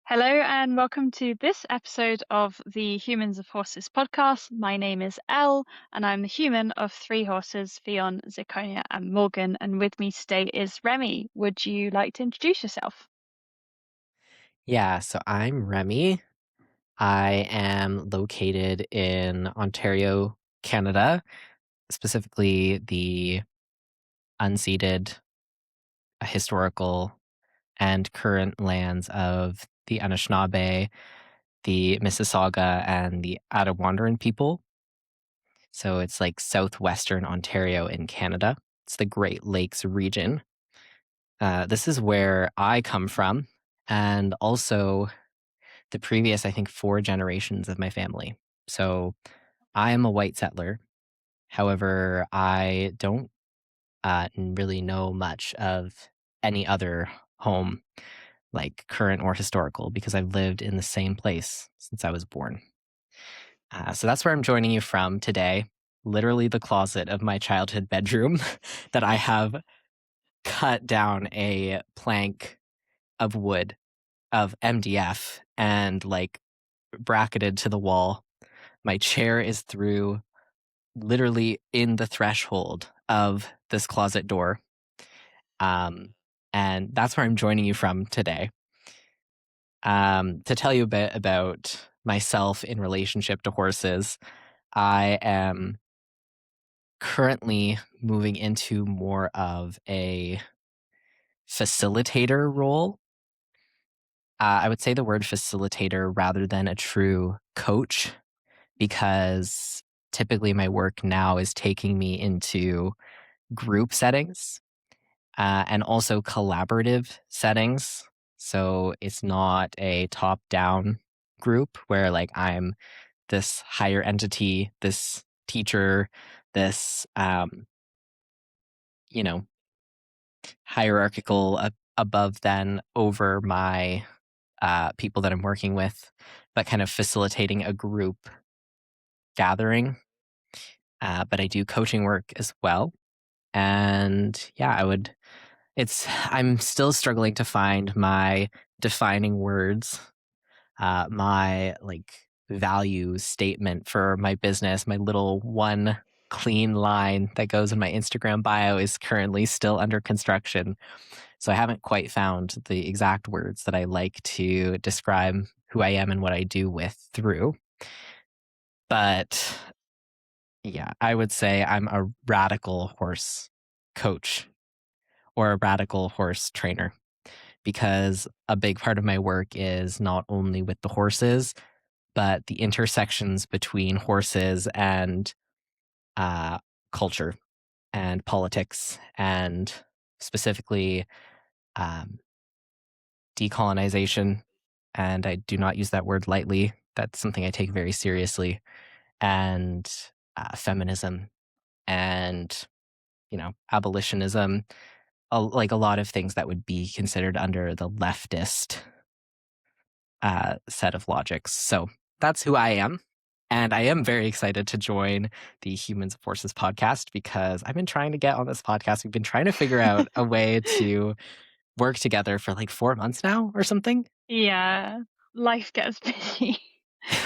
Hello and welcome to this episode of the Humans of Horses podcast. My name is Elle and I'm the human of three horses, Fion, Zirconia and Morgan. And with me today is Remy. Would you like to introduce yourself? Yeah, so I'm Remy. I am located in Ontario, Canada, specifically the unceded historical and current lands of the Anishinaabe, the Mississauga, and the Attawandaron people. So it's like southwestern Ontario in Canada. It's the Great Lakes region. This is where I come from, and also the previous, I think, 4 generations of my family. So I am a white settler. However, I don't really know much of any other home, like current or historical, because I've lived in the same place since I was born. So that's where I'm joining you from today. Literally the closet of my childhood bedroom that I have cut down a plank of wood of MDF and like bracketed to the wall. My chair is through literally in the threshold of this closet door. Um, and that's where I'm joining you from today. To tell you a bit about myself in relationship to horses, I am currently moving into more of a facilitator role. I would say the word facilitator rather than a true coach, because typically my work now is taking me into group settings and also collaborative settings. So it's not a top down group where like I'm this higher entity, this teacher, this, you know, hierarchical above than over my people that I'm working with, but kind of facilitating a group gathering. But I do coaching work as well. And yeah, I'm still struggling to find my defining words, my like value statement for my business. My little one clean line that goes in my Instagram bio is currently still under construction. So I haven't quite found the exact words that I like to describe who I am and what I do with through. But yeah, I would say I'm a radical horse coach or a radical horse trainer, because a big part of my work is not only with the horses, but the intersections between horses and uh, culture and politics, and specifically um, decolonization. And I do not use that word lightly. That's something I take very seriously. And feminism and, abolitionism, like a lot of things that would be considered under the leftist set of logics. So that's who I am. And I am very excited to join the Humans of Forces podcast, because I've been trying to get on this podcast. We've been trying to figure out a way to work together for like 4 months now or something. Yeah, life gets busy.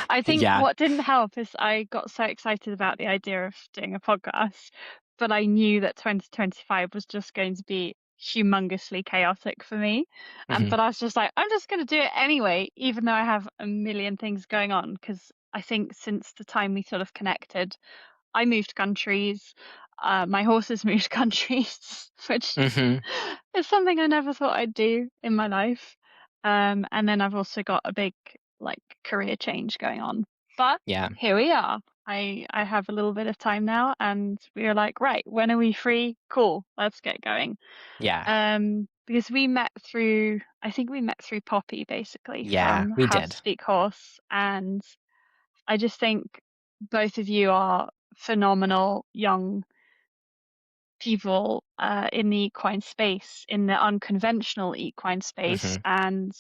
I think Yeah. what didn't help is I got so excited about the idea of doing a podcast, but I knew that 2025 was just going to be humongously chaotic for me. Hmm. But I was just like, I'm just going to do it anyway, even though I have a million things going on. Because I think since the time we sort of connected, I moved countries, my horses moved countries, which Hmm. is something I never thought I'd do in my life. And then I've also got a big like career change going on. But Yeah. here we are. I have a little bit of time now and we were like, right, when are we free? Cool, let's get going. Yeah. Because we met through I think we met through Poppy basically Yeah. from We How to did. Speak Horse. And I just think both of you are phenomenal young people in the equine space, in the unconventional equine space, Hmm. and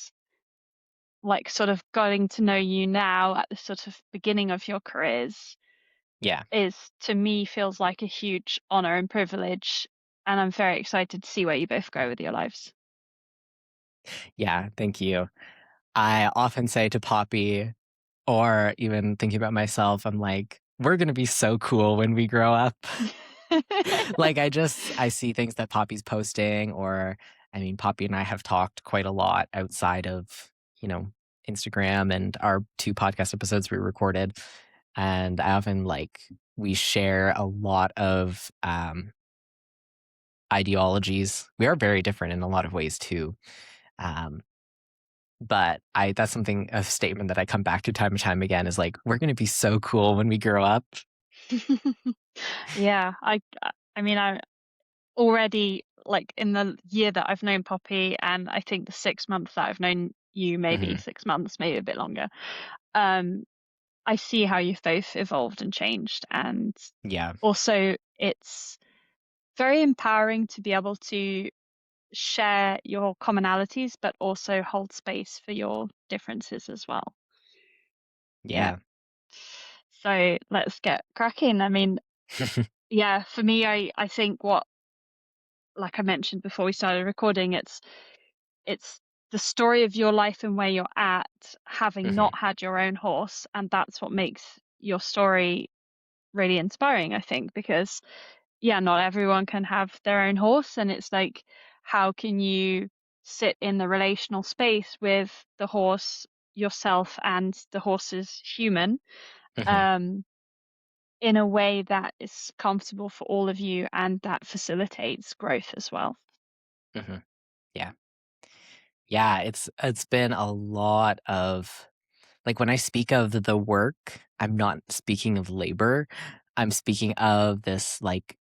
like sort of getting to know you now at the sort of beginning of your careers Yeah. is to me feels like a huge honor and privilege. And I'm very excited to see where you both go with your lives. Yeah. Thank you. I often say to Poppy, or even thinking about myself, I'm like, we're going to be so cool when we grow up. Like, I see things that Poppy's posting, or I mean, Poppy and I have talked quite a lot outside of, you know, Instagram and our 2 podcast episodes we recorded. And I often we share a lot of ideologies. We are very different in a lot of ways too. Um, but that's a statement that I come back to time and time again is like, we're going to be so cool when we grow up. Yeah, I mean, I already, like, in the year that I've known Poppy, and I think the 6 months that I've known you, maybe Hmm. 6 months, maybe a bit longer, um, I see how you've both evolved and changed. And Yeah. also, it's very empowering to be able to share your commonalities, but also hold space for your differences as well. Yeah. Yeah. So let's get cracking. I mean, yeah, for me, I think what, like I mentioned before we started recording, it's the story of your life and where you're at, having Hmm. not had your own horse, and that's what makes your story really inspiring, I think, because yeah, not everyone can have their own horse, and it's like, how can you sit in the relational space with the horse, yourself, and the horse's human, Hmm. um, in a way that is comfortable for all of you and that facilitates growth as well. Hmm. Yeah. Yeah, it's been a lot of like when I speak of the work, I'm not speaking of labor. I'm speaking of this like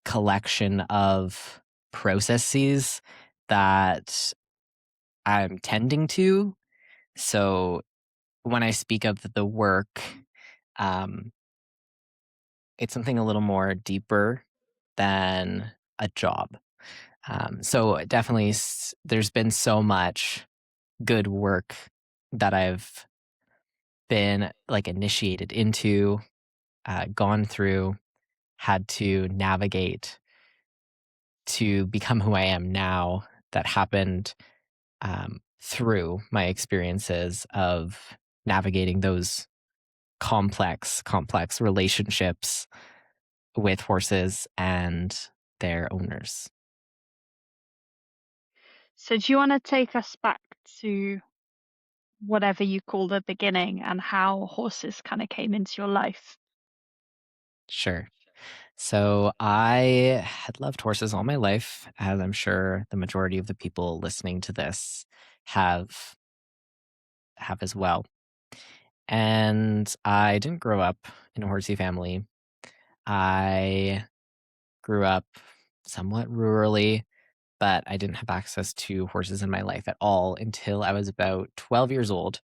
collection of processes that I'm tending to. So when I speak of the work, um, it's something a little more deeper than a job. So definitely, there's been so much good work that I've been like initiated into, gone through, had to navigate to become who I am now. That happened through my experiences of navigating those complex relationships with horses and their owners. So, do you want to take us back to whatever you call the beginning and how horses kind of came into your life? Sure. So I had loved horses all my life, as I'm sure the majority of the people listening to this have have as well. And I didn't grow up in a horsey family. I grew up somewhat rurally, but I didn't have access to horses in my life at all until I was about 12 years old.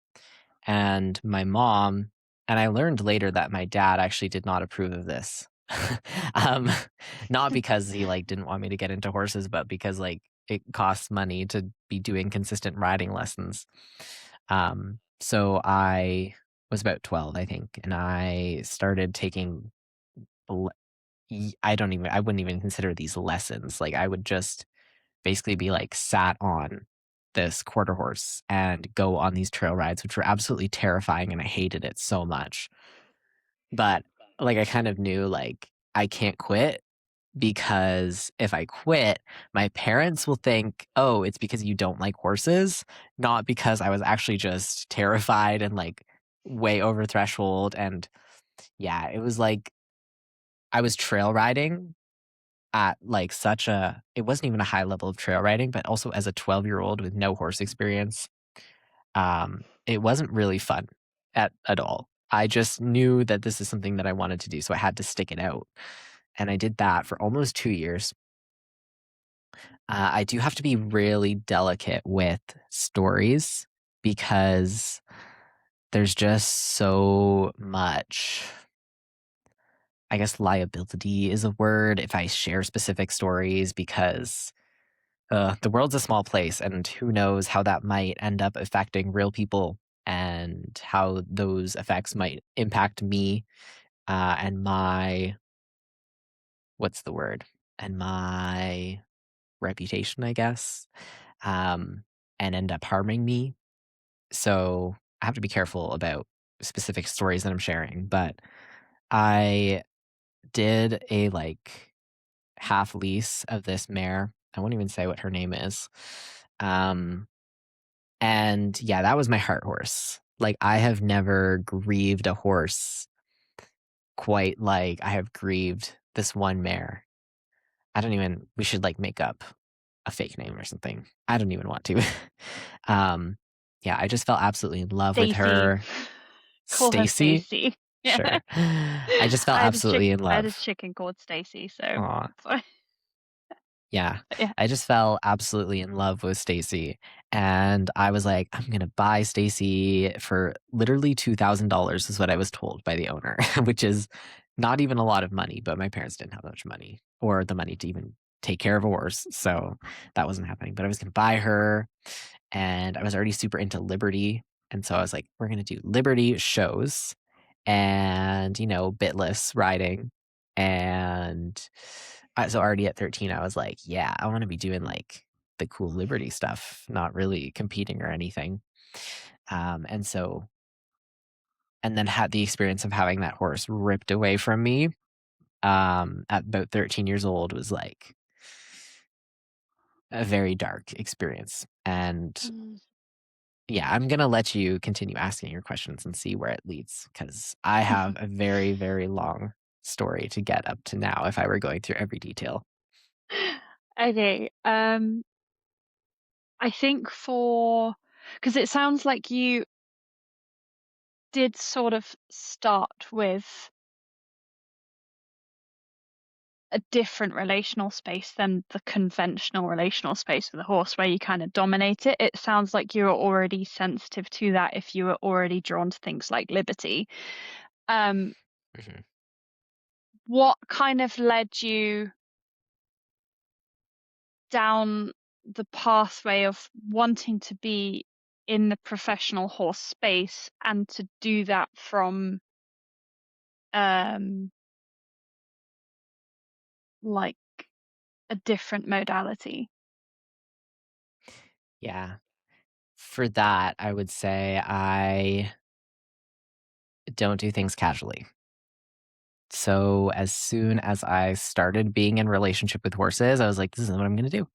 And my mom, and I learned later that my dad actually did not approve of this. um, Not because he like didn't want me to get into horses, but because like it costs money to be doing consistent riding lessons. So I was about 12, I think, and I started taking l- I wouldn't even consider these lessons. Like I would just basically be like sat on this quarter horse and go on these trail rides, which were absolutely terrifying, and I hated it so much. But like I kind of knew like I can't quit because if I quit, my parents will think, "Oh, it's because you don't like horses," not because I was actually just terrified and like way over threshold. And yeah, it was like I was trail riding at like it wasn't even a high level of trail riding, but also as a 12-year-old with no horse experience, it wasn't really fun at all. I just knew that this is something that I wanted to do, so I had to stick it out. And I did that for almost 2 years. I do have to be really delicate with stories because there's just so much, I guess liability is a word if I share specific stories because the world's a small place, and who knows how that might end up affecting real people and how those effects might impact me and my what's the word and my reputation, I guess, um, and end up harming me. So I have to be careful about specific stories that I'm sharing, but I did a like half lease of this mare. I won't even say what her name is. Um, and yeah, that was my heart horse. Like I have never grieved a horse quite like I have grieved this one mare. We should like make up a fake name or something. I don't even want to. um, yeah, I just fell absolutely in love with Stacy. her. Call her Stacy? Stacy. Yeah. Sure. I just fell I had a absolutely in I had a love. chicken called Stacy, so Aw. so- Yeah. yeah. I just fell absolutely in love with Stacy, and I was like, "I'm gonna buy Stacy for literally $2,000," is what I was told by the owner, which is not even a lot of money, but my parents didn't have much money or the money to even take care of a horse, so that wasn't happening, but I was gonna buy her, and I was already super into Liberty, and so I was like, "We're gonna do Liberty shows and, bitless riding," and so already at 13, I was like, "Yeah, I wanna be doing, like, the cool Liberty stuff, not really competing or anything." And so and then had the experience of having that horse ripped away from me, at about 13 years old was, like, a very dark experience, and Mm. yeah, I'm gonna let you continue asking your questions and see where it leads, because I have a very, very long story to get up to now if I were going through every detail. Okay. I think because it sounds like you did sort of start with a different relational space than the conventional relational space with a horse where you kind of dominate it. It sounds like you were already sensitive to that if you were already drawn to things like liberty. Um, Mhm. what kind of led you down the pathway of wanting to be in the professional horse space and to do that from um like a different modality? Yeah. For that, I would say I don't do things casually. So as soon as I started being in relationship with horses, I was like, "This is what I'm gonna do."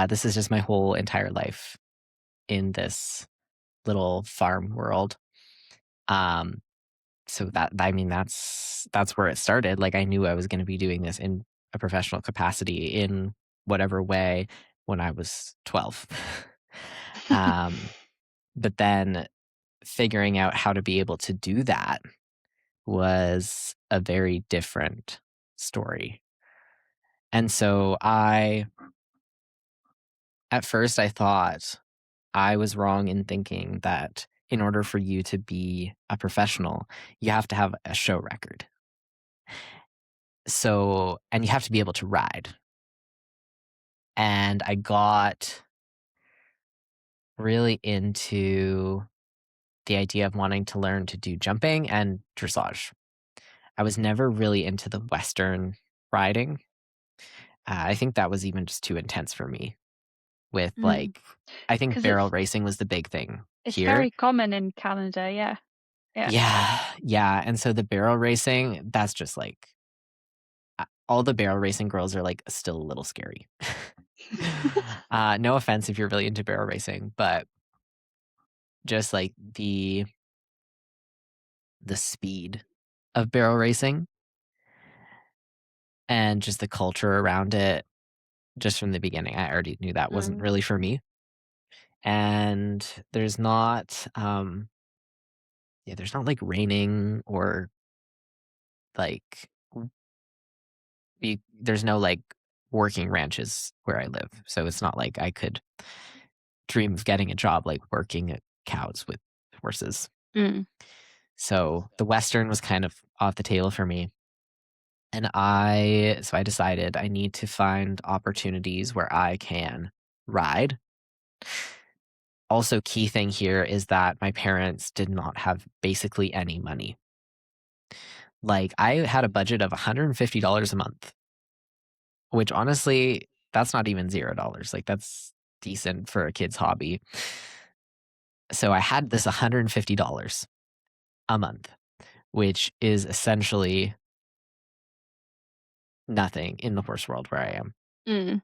This is just my whole entire life in this little farm world. Um, so that's where it started. Like I knew I was gonna be doing this in a professional capacity in whatever way when I was 12. Um, but then figuring out how to be able to do that was a very different story. And so at first, I thought I was wrong in thinking that in order for you to be a professional, you have to have a show record. So, and you have to be able to ride. And I got really into the idea of wanting to learn to do jumping and dressage. I was never really into the Western riding. I think that was even just too intense for me with Mm. like, I think 'Cause barrel racing was the big thing it's here. very common in Canada, yeah. Yeah. Yeah, yeah, and so the barrel racing, that's just like all the barrel racing girls are, like, still a little scary. No offense if you're really into barrel racing, but just, like, the speed of barrel racing and just the culture around it, just from the beginning, I already knew that wasn't Mm. really for me, and there's not, like, raining or, like, there's no, like, working ranches where I live, so it's not like I could dream of getting a job, like, working at cows with horses. Mm. So, the Western was kind of off the table for me, and I decided I need to find opportunities where I can ride. Also, key thing here is that my parents did not have basically any money. Like, I had a budget of $150 a month, which honestly, that's not even $0. Like, that's decent for a kid's hobby. So I had this $150 a month, which is essentially nothing in the horse world where I am. Mm.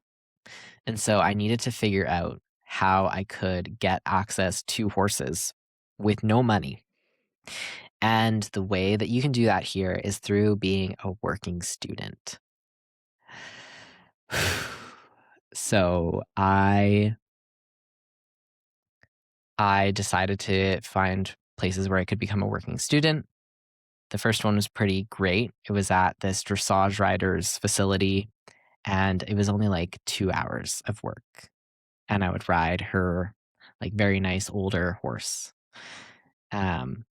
And so I needed to figure out how I could get access to horses with no money. And the way that you can do that here is through being a working student. So I decided to find places where I could become a working student. The first one was pretty great. It was at this dressage rider's facility, and it was only like 2 hours of work. And I would ride her like very nice older horse. Um,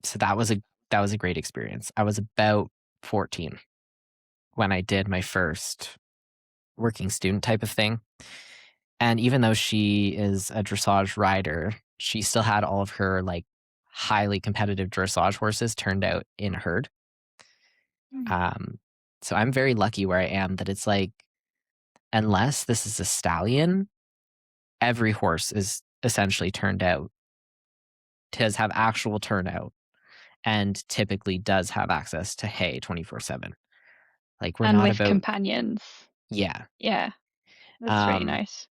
so that was a great experience. I was about 14 when I did my first working student type of thing. And even though she is a dressage rider, she still had all of her like highly competitive dressage horses turned out in herd. Mm. So I'm very lucky where I am that it's like, unless this is a stallion, every horse is essentially turned out, does have actual turnout, and typically does have access to hay 24/7. Like we're And not with about, companions. yeah. Yeah, that's really Um, nice.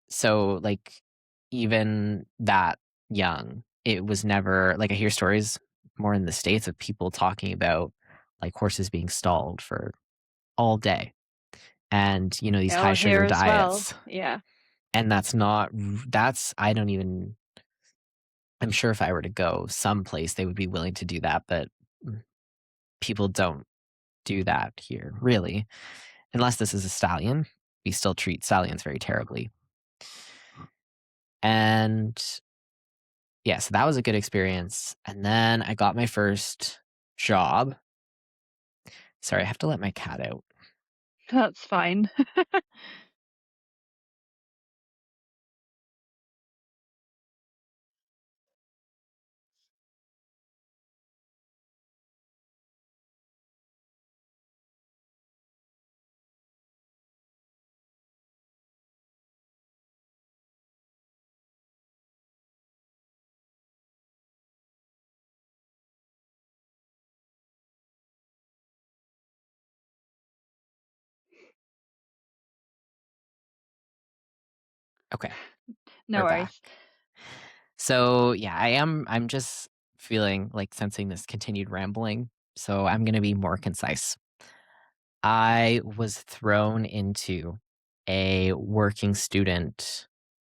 so like even that young, it was never like I hear stories more in the States of people talking about like horses being stalled for all day and these Yeah, high well, here sugar as well. diets. Yeah. And that's I don't even I'm sure if I were to go someplace they would be willing to do that, but people don't do that here, really. Unless this is a stallion. We still treat stallions very terribly. And yeah, so that was a good experience. And then I got my first job. Sorry, I have to let my cat out. That's fine. Okay, No we're back. worries. So yeah, I'm just feeling like sensing this continued rambling. So I'm going to be more concise. I was thrown into a working student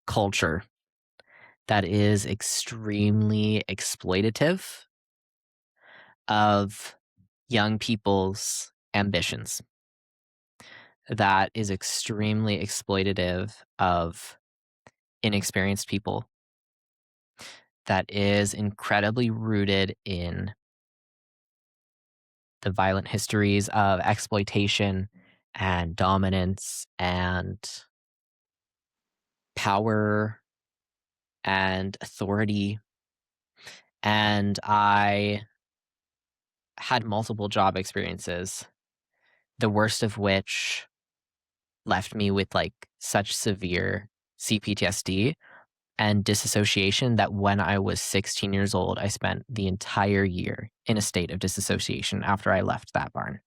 culture that is extremely exploitative of young people's ambitions, that is extremely exploitative of inexperienced people, that is incredibly rooted in the violent histories of exploitation and dominance and power and authority. And I had multiple job experiences, the worst of which left me with like such severe CPTSD and disassociation that when I was 16 years old, I spent the entire year in a state of disassociation after I left that barn.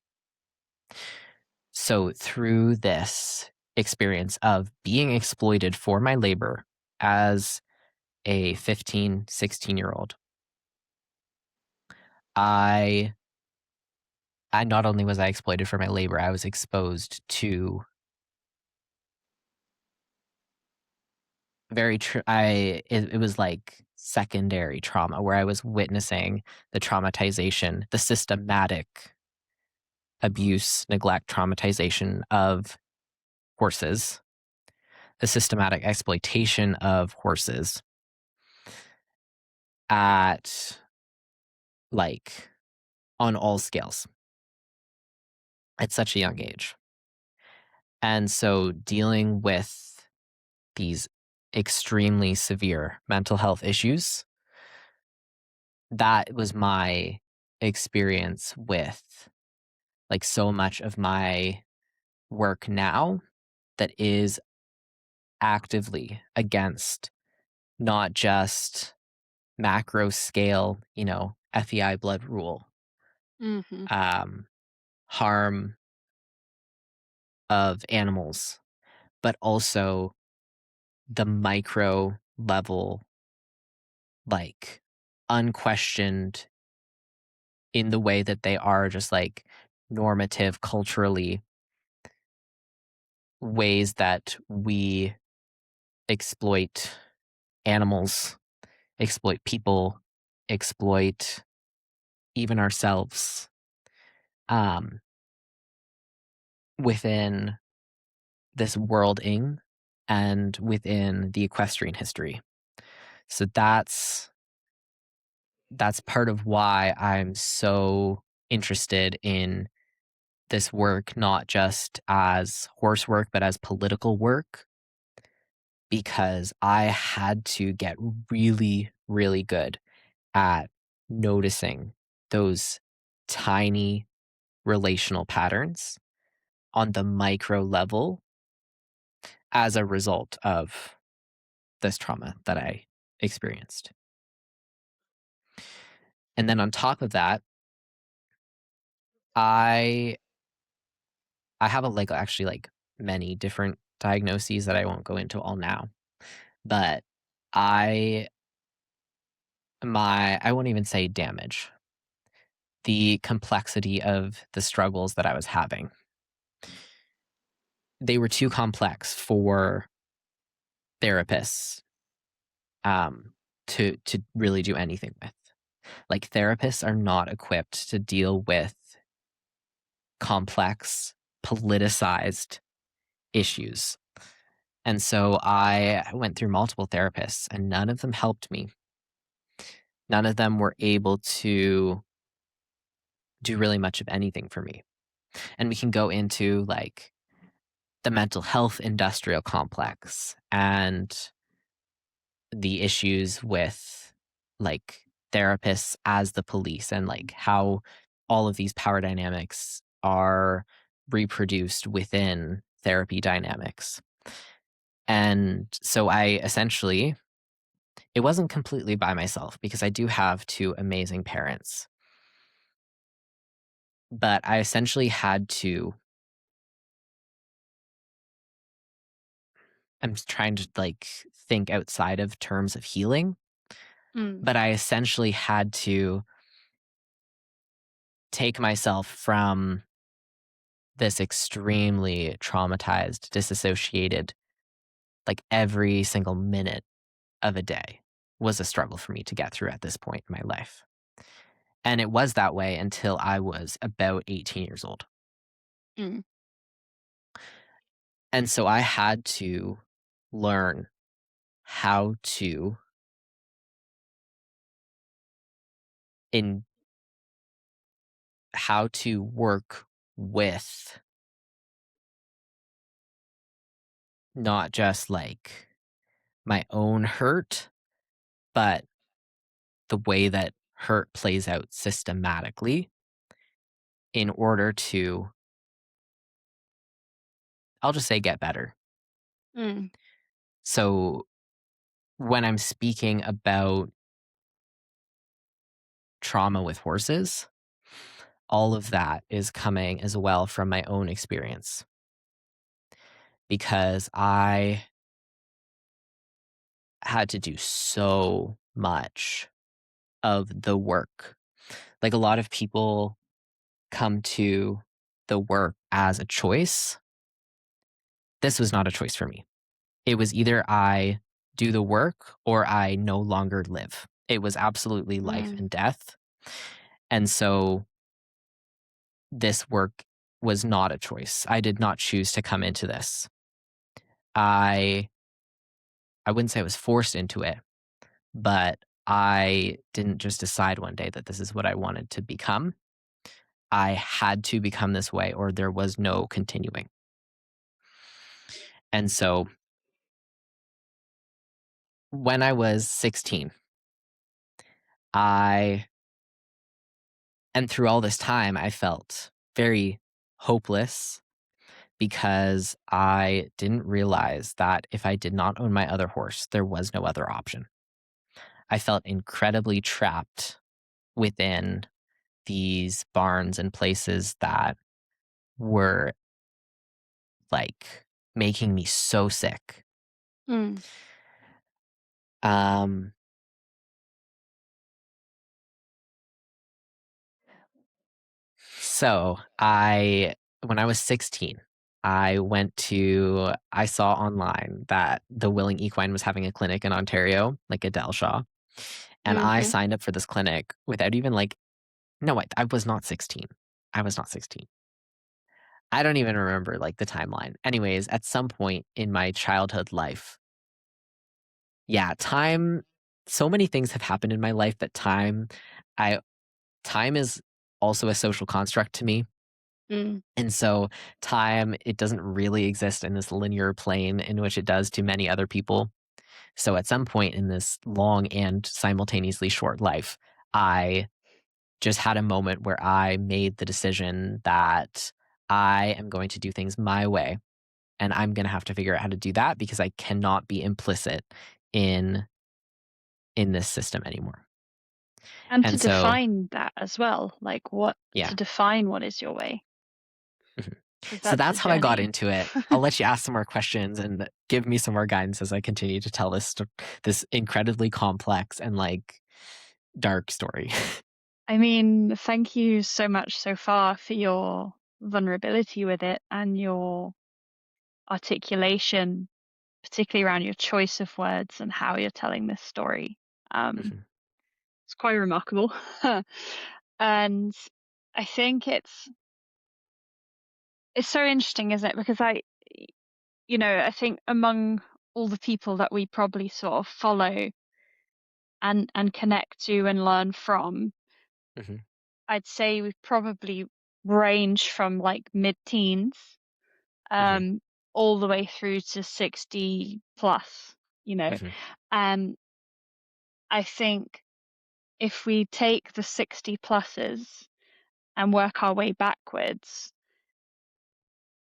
So, through this experience of being exploited for my labor as a 15, 16-year-old, I not only was I exploited for my labor, I was exposed to it was like secondary trauma where I was witnessing the traumatization, the systematic abuse, neglect, traumatization of horses, the systematic exploitation of horses at like on all scales at such a young age. And so dealing with these extremely severe mental health issues, that was my experience with like so much of my work now that is actively against not just macro scale, FEI blood rule, Mm-hmm. um, harm of animals, but also the micro level, like unquestioned in the way that they are just like normative culturally ways that we exploit animals, exploit people, exploit even ourselves um, within this worlding and within the equestrian history. So that's part of why I'm so interested in this work, not just as horse work, but as political work, because I had to get really, really good at noticing those tiny relational patterns on the micro level as a result of this trauma that I experienced. And then on top of that, I I have actually many different diagnoses that I won't go into all now. But I I won't even say damage. The complexity of the struggles that I was having. They were too complex for therapists to really do anything with. Like therapists are not equipped to deal with complex, politicized issues. And so I went through multiple therapists and none of them helped me. None of them were able to do really much of anything for me. And we can go into the mental health industrial complex and the issues with like therapists as the police and how all of these power dynamics are reproduced within therapy dynamics. And so I essentially, it wasn't completely by myself because I do have two amazing parents. But I essentially had to, I'm trying to think outside of terms of healing, Mm. but I essentially had to take myself from this extremely traumatized, disassociated, every single minute of a day was a struggle for me to get through at this point in my life. And it was that way until I was about 18 years old. Mm. And so I had to learn how to in how to work with not just my own hurt, but the way that hurt plays out systematically in order to, I'll just say, get better. Mm. So when I'm speaking about trauma with horses, all of that is coming as well from my own experience because I had to do so much of the work. Like a lot of people come to the work as a choice. This was not a choice for me. It was either I do the work or I no longer live. It was absolutely life Mm. and death. And so this work was not a choice. I did not choose to come into this. I I wouldn't say I was forced into it, but I didn't just decide one day that this is what I wanted to become. I had to become this way or there was no continuing. And so when I was 16, I and through all this time, I felt very hopeless because I didn't realize that if I did not own my other horse, there was no other option. I felt incredibly trapped within these barns and places that were like making me so sick. Mm. Um, when I was 16, I saw online that the Willing Equine was having a clinic in Ontario, like a Delshaw. And I Mhm. signed up for this clinic without even like, no, I was not 16. I was not 16. I don't even remember like the timeline. Anyways, at some point in my childhood life, yeah, so many things have happened in my life that I, time is also a social construct to me. Mm. And so time, it doesn't really exist in this linear plane in which it does to many other people. So at some point in this long and simultaneously short life, I just had a moment where I made the decision that I am going to do things my way. And I'm going to have to figure out how to do that because I cannot be implicit in in this system anymore. And to And so, define that as well, like what yeah. to define what is your way, Mhm. because So that's a that's how I got journey. into it. I'll let you ask some more questions and give me some more guidance as I continue to tell this incredibly complex and like dark story. I mean, thank you so much so far for your vulnerability with it and your articulation, particularly around your choice of words and how you're telling this story. Um, Mhm, it's quite remarkable. And I think it's so interesting, isn't it? Because I think among all the people that we probably sort of follow and connect to and learn from, mhm, I'd say we probably range from like mid-teens mhm, um all the way through to 60 plus, you know. mhm, And I think if we take the 60 pluses and work our way backwards,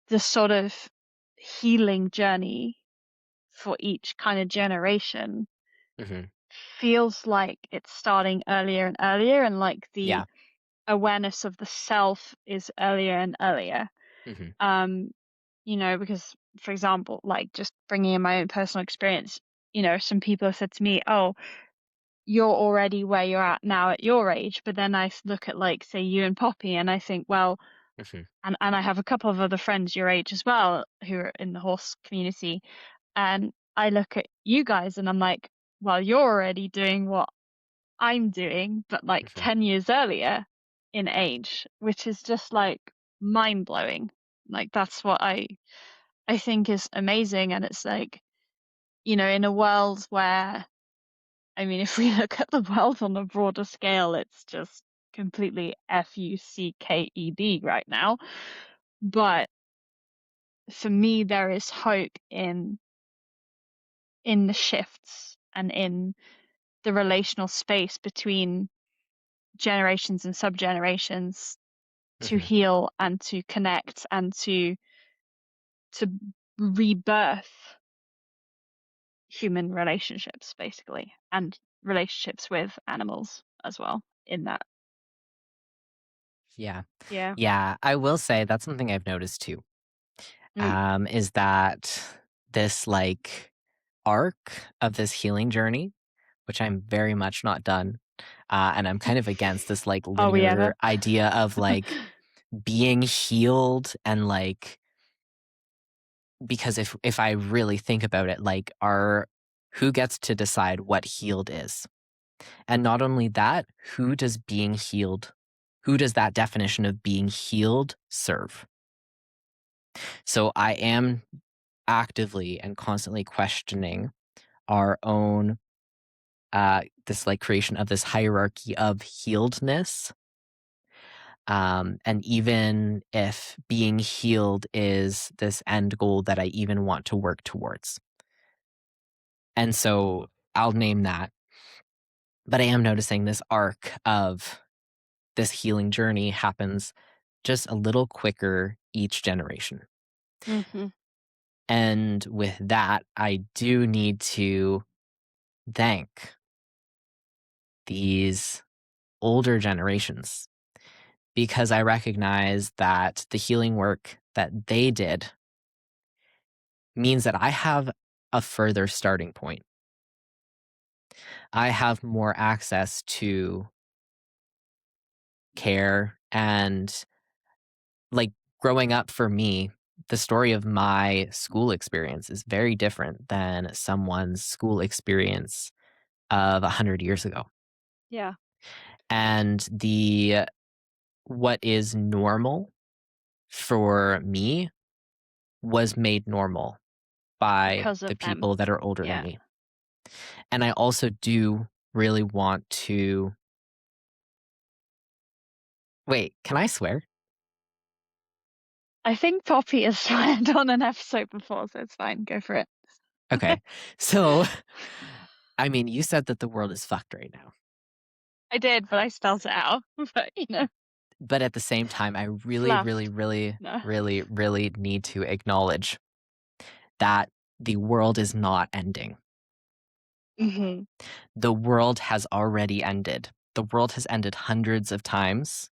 the sort of healing journey for each kind of generation mhm. feels like it's starting earlier and earlier, and like the Yeah. awareness of the self is earlier and earlier. Mhm, Um, because for example, like just bringing in my own personal experience, some people have said to me, "Oh, you're already where you're at now at your age," but then look at like say you and Poppy, and I think, well, mhm, and I have a couple of other friends your age as well who are in the horse community, and I look at you guys and I'm like, well, you're already doing what I'm doing, but like mhm. 10 years earlier in age, which is just like mind blowing. Like that's what I think is amazing. And it's like, in a world where, I mean, if we look at the world on a broader scale, it's just completely fucked right now. But for me, there is hope in the shifts and in the relational space between generations and sub-generations to Mhm. heal and to connect and to rebirth human relationships basically, and relationships with animals as well in that. Yeah. Yeah. Yeah, I will say that's something I've noticed too, Mm. is that this, like, arc of this healing journey, which I'm very much not done, and I'm kind of against this, like, Are we ever? linear idea of, like, being healed and, like because if I really think about it, like, who gets to decide what healed is? And not only that, who does that definition of being healed serve? So I am actively and constantly questioning our own this like creation of this hierarchy of healedness. And even if being healed is this end goal that I even want to work towards. And so I'll name that. But I am noticing this arc of this healing journey happens just a little quicker each generation. Hmm. And with that, I do need to thank these older generations because I recognize that the healing work that they did means that I have a further starting point. I have more access to care and, like, growing up for me, the story of my school experience is very different than someone's school experience of 100 years ago. Yeah. And what is normal for me was made normal by Because the of them. people that are older than Yeah. me. And I also do really want to wait, can I swear? I think Poppy has sweared on an episode before, so it's fine. Go for it. Okay. So, I mean, you said that the world is fucked right now. I did, but I spelled it out. But But at the same time, I really, really, fluffed. really, No. really, really need to acknowledge that the world is not ending. Hmm. The world has already ended. The world has ended hundreds of times.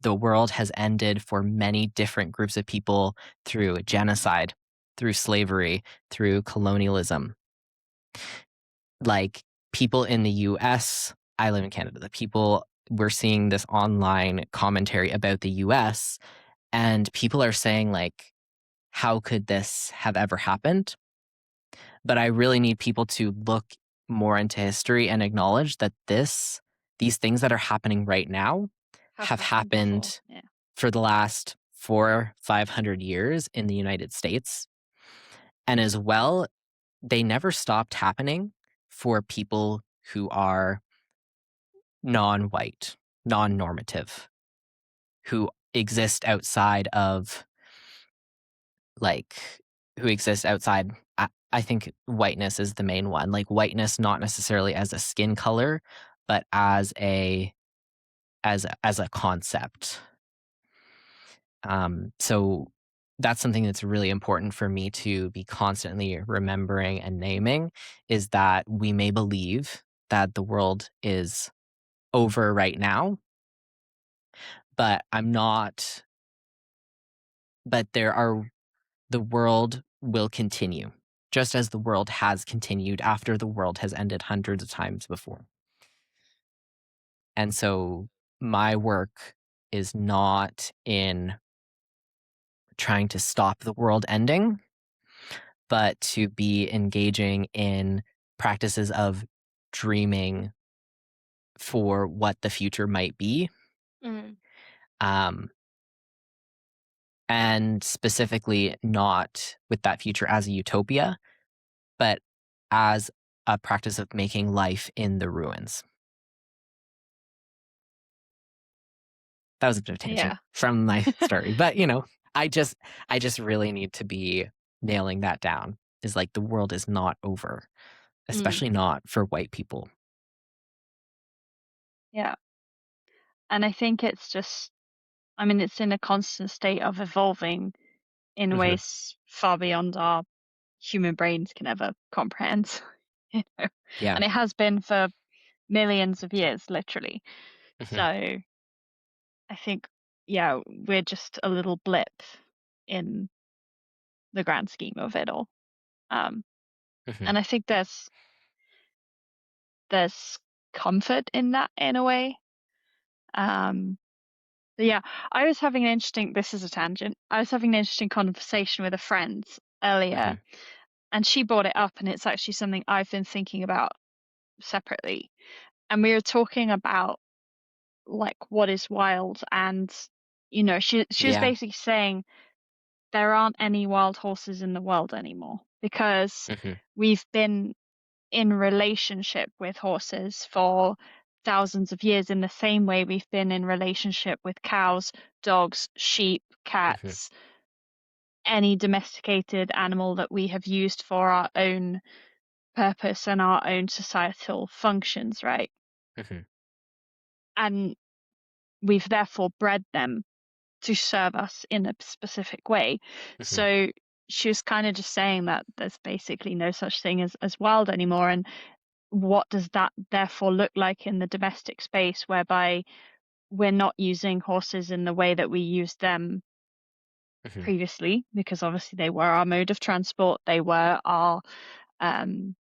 The world has ended for many different groups of people through genocide, through slavery, through colonialism. Like people in the US, I live in Canada, the people, we're seeing this online commentary about the US, and people are saying, like, how could this have ever happened? But I really need people to look more into history and acknowledge that these things that are happening right now Have have happened before. happened Yeah. for the last 400-500 years in the United States. And as well, they never stopped happening for people who are non-white, non-normative, who exist outside of like who exist outside. I think whiteness is the main one. Like whiteness, not necessarily as a skin color, but as a concept. So that's something that's really important for me to be constantly remembering and naming is that we may believe that the world is over right now, but I'm not, but the world will continue just as the world has continued after the world has ended hundreds of times before. And so my work is not in trying to stop the world ending, but to be engaging in practices of dreaming for what the future might be. Mm. Um, and specifically not with that future as a utopia, but as a practice of making life in the ruins. That was a bit of a tangent Yeah. from my story, but I just really need to be nailing that down. Is like the world is not over, Mm. especially not for white people. Yeah. And I think it's just, I mean, it's in a constant state of evolving in Mhm. ways far beyond our human brains can ever comprehend. you know, Yeah. and it has been for millions of years, literally. So Mhm. I think, yeah, we're just a little blip in the grand scheme of it all. Um, Mhm. and I think there's comfort in that in a way. Um, but yeah, I was having an interesting. This is a tangent. I was having an interesting conversation with a friend earlier, Mhm. and she brought it up, and it's actually something I've been thinking about separately. And we were talking about like what is wild, and she was Yeah. basically saying there aren't any wild horses in the world anymore because Mhm. we've been in relationship with horses for thousands of years in the same way we've been in relationship with cows, dogs, sheep, Mhm. cats, any domesticated animal that we have used for our own purpose and our own societal functions, right? Mhm. And we've therefore bred them to serve us in a specific way. Mhm. So she was kind of just saying that there's basically no such thing as wild anymore. And what does that therefore look like in the domestic space, whereby we're not using horses in the way that we used them Mhm. previously, because obviously they were our mode of transport. They were our, um,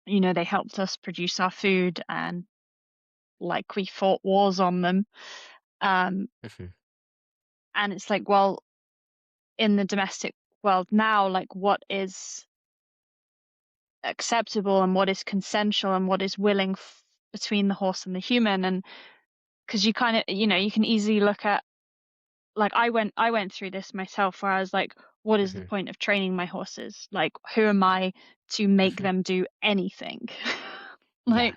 they helped us produce our food, and like we fought wars on them. Um, Mhm. and it's like, well, in the domestic world now, like what is acceptable and what is consensual and what is willing between the horse and the human? And because you kind of, you can easily look at, like I went through this myself, where I was like, what is the Mhm. point of training my horses? Like, who am I to make Mhm. them do anything? Yeah. Like,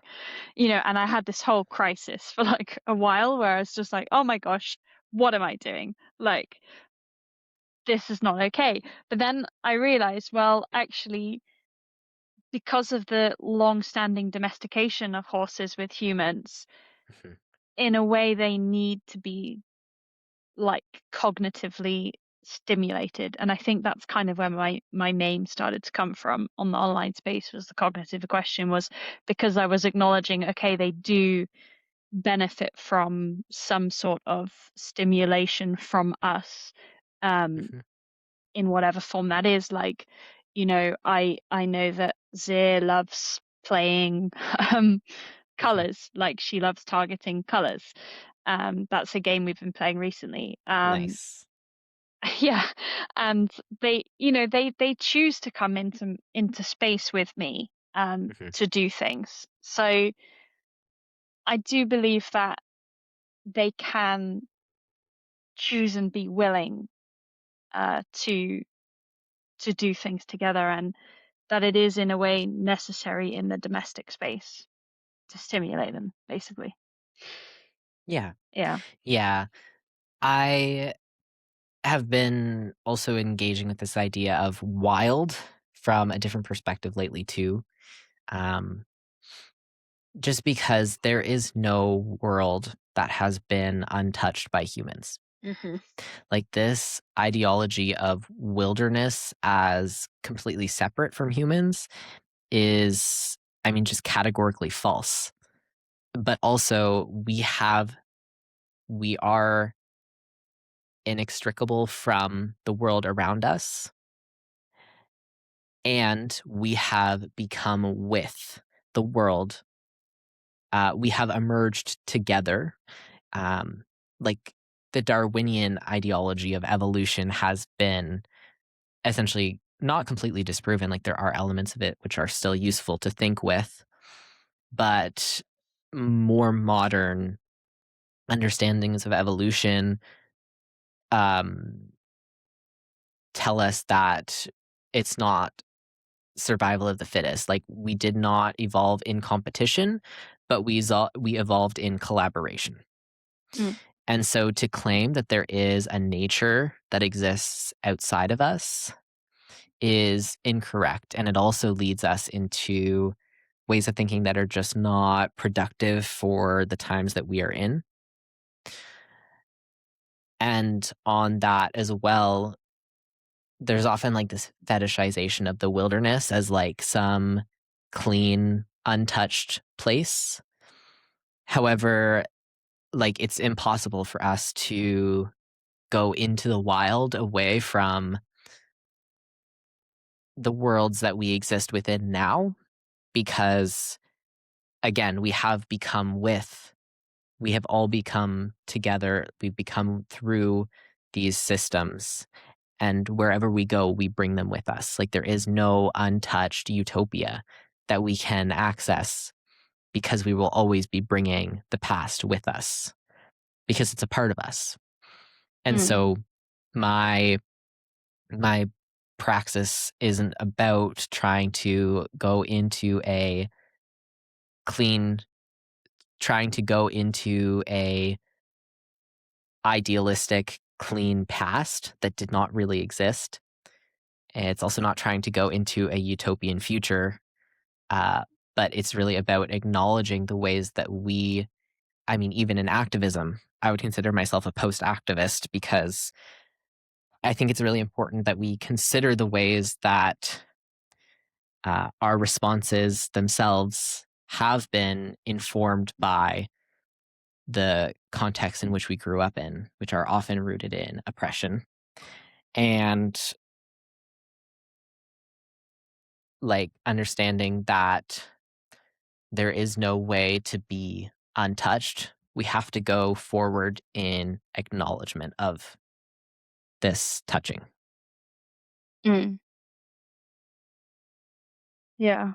and I had this whole crisis for like a while where I was just like, oh my gosh, what am I doing? Like, this is not okay. But then I realized, well, actually, because of the long-standing domestication of horses with humans, Mhm. in a way, they need to be like cognitively stimulated. And I think that's kind of where my name started to come from on the online space, was the cognitive question, was because I was acknowledging, okay, they do benefit from some sort of stimulation from us, um, Mhm. in whatever form that is. Like, I know that Zir loves playing Mhm. colors, like she loves targeting colors. That's a game we've been playing recently. Nice. Yeah, and they choose to come into space with me, Mhm. to do things. So I do believe that they can choose and be willing, to do things together, and that it is in a way necessary in the domestic space to stimulate them, basically. Yeah. Yeah. Yeah. I have been also engaging with this idea of wild from a different perspective lately too. Um, just because there is no world that has been untouched by humans. Hmm. Like this ideology of wilderness as completely separate from humans is, I mean, just categorically false. But also, we are inextricable from the world around us, and we have become with the world. We have emerged together. Um, like the Darwinian ideology of evolution has been essentially not completely disproven. Like there are elements of it which are still useful to think with, but more modern understandings of evolution um, tell us that it's not survival of the fittest. Like we did not evolve in competition, but we evolved in collaboration. Mm. And so to claim that there is a nature that exists outside of us is incorrect. And it also leads us into ways of thinking that are just not productive for the times that we are in. And on that as well, there's often like this fetishization of the wilderness as like some clean, untouched place. However, like it's impossible for us to go into the wild away from the worlds that we exist within now because again, we have all become together, we've become through these systems. And wherever we go, we bring them with us. Like there is no untouched utopia that we can access because we will always be bringing the past with us because it's a part of us. And Mm. so my my praxis isn't about trying to go into a clean trying to go into a idealistic clean past that did not really exist. It's also not trying to go into a utopian future, uh, but it's really about acknowledging the ways that I mean, even in activism, I would consider myself a post activist because I think it's really important that we consider the ways that our responses themselves have been informed by the context in which we grew up in, which are often rooted in oppression. And like understanding that there is no way to be untouched. We have to go forward in acknowledgement of this touching. Mm. Yeah.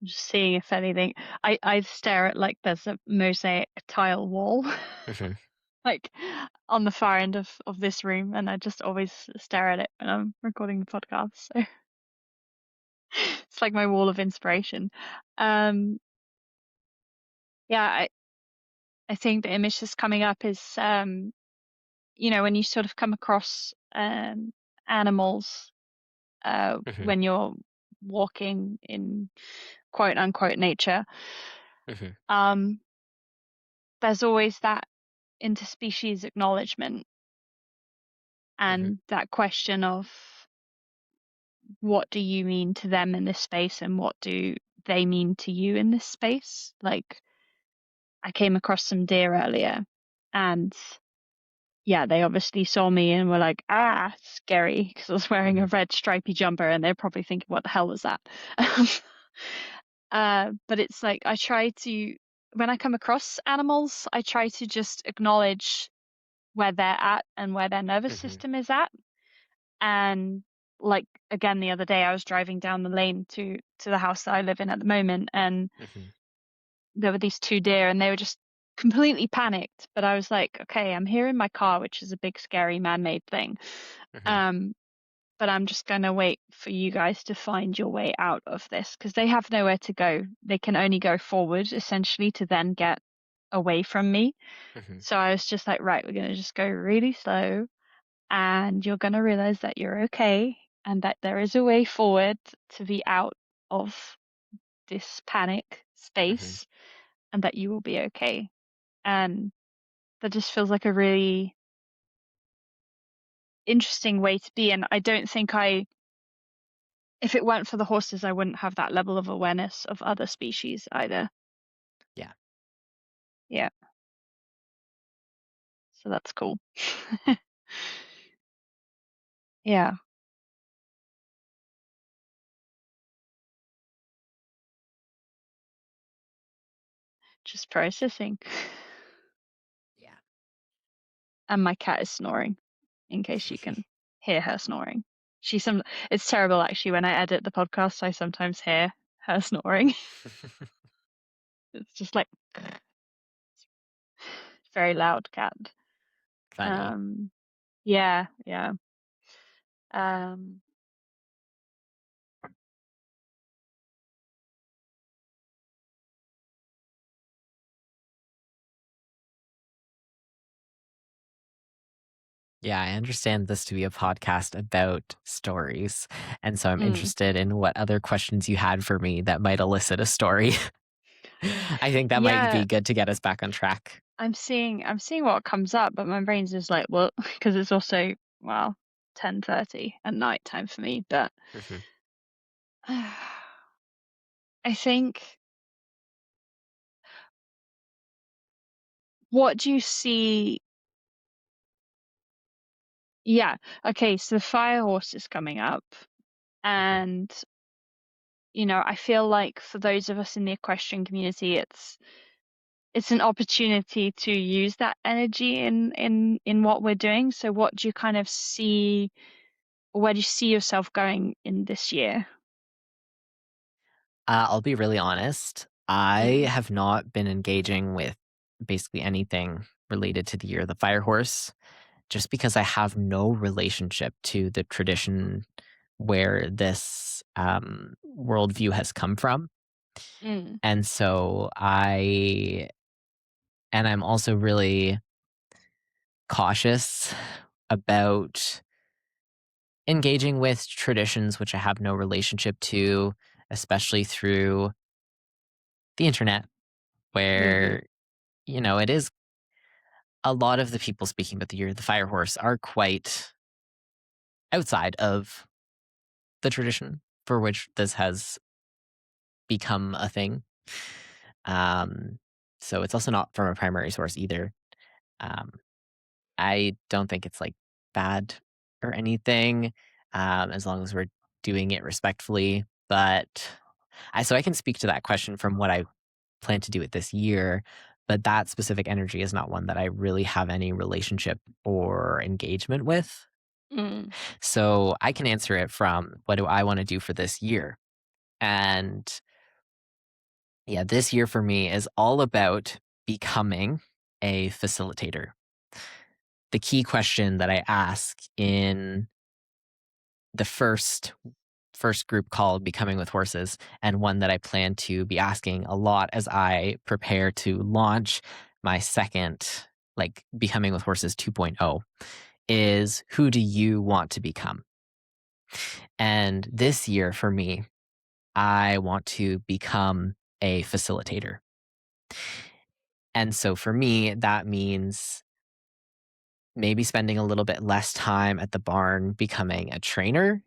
Just seeing if anything. I stare at like there's a mosaic tile wall Mhm. like on the far end of this room, and I just always stare at it when I'm recording the podcast. So it's like my wall of inspiration. Um yeah, I think the image that's coming up is when you sort of come across animals Mhm. when you're walking in quote unquote nature. Mhm. um there's always that interspecies acknowledgement Mhm. and that question of what do you mean to them in this space and what do they mean to you in this space. Like, I came across some deer earlier, and yeah, they obviously saw me and were like, scary, because I was wearing a Mhm. red stripy jumper, and they're probably thinking, what the hell was that? But it's like I try to, when I come across animals, I try to just acknowledge where they're at and where their nervous Mhm. system is at. And like again, the other day I was driving down the lane to the house that I live in at the moment, and Mhm. there were these two deer, and they were just completely panicked. But I was like, okay, I'm here in my car, which is a big, scary, man-made thing. Mhm. Um, but I'm just gonna wait for you guys to find your way out of this because they have nowhere to go. They can only go forward, essentially, to then get away from me. Mhm. So I was just like, right, we're gonna just go really slow, and you're gonna realize that you're okay and that there is a way forward to be out of this panic Mhm. space and that you will be okay. And that just feels like a really interesting way to be. And I don't think if it weren't for the horses, I wouldn't have that level of awareness of other species either. Yeah. Yeah. So that's cool. Yeah. Just processing. Yeah. And my cat is snoring, in case you can hear her snoring. It's terrible actually when I edit the podcast, I sometimes hear her snoring. It's just like very loud cat. Funny. Um yeah, yeah. Um Yeah, I understand this to be a podcast about stories. And so I'm mm, interested in what other questions you had for me that might elicit a story. I think that might yeah, be good to get us back on track. I'm seeing what comes up, but my brain's just like, well, because it's also, well, 10:30 at night time for me, but Mhm. I think, what do you see? Yeah. Okay, so the fire horse is coming up, Mhm. and I feel like for those of us in the equestrian community, it's an opportunity to use that energy in what we're doing. So what do you kind of see, or where do you see yourself going in this year? I'll be really honest. I Mm, have not been engaging with basically anything related to the year of the fire horse, just because I have no relationship to the tradition where this worldview has come from. mm, And so I'm also really cautious about engaging with traditions which I have no relationship to, especially through the internet, mm-hmm, where, it is a lot of the people speaking about the year of the fire horse are quite outside of the tradition for which this has become a thing. Um, so it's also not from a primary source either. Um, I don't think it's like bad or anything, as long as we're doing it respectfully. But I can speak to that question from what I plan to do it this year. But that specific energy is not one that I really have any relationship or engagement with. Mm. So I can answer it from what do I want to do for this year? And yeah, this year for me is all about becoming a facilitator. The key question that I ask in the first group called Becoming with Horses, and one that I plan to be asking a lot as I prepare to launch my second, like Becoming with Horses 2.0, is who do you want to become? And this year for me, I want to become a facilitator. And so for me, that means maybe spending a little bit less time at the barn becoming a trainer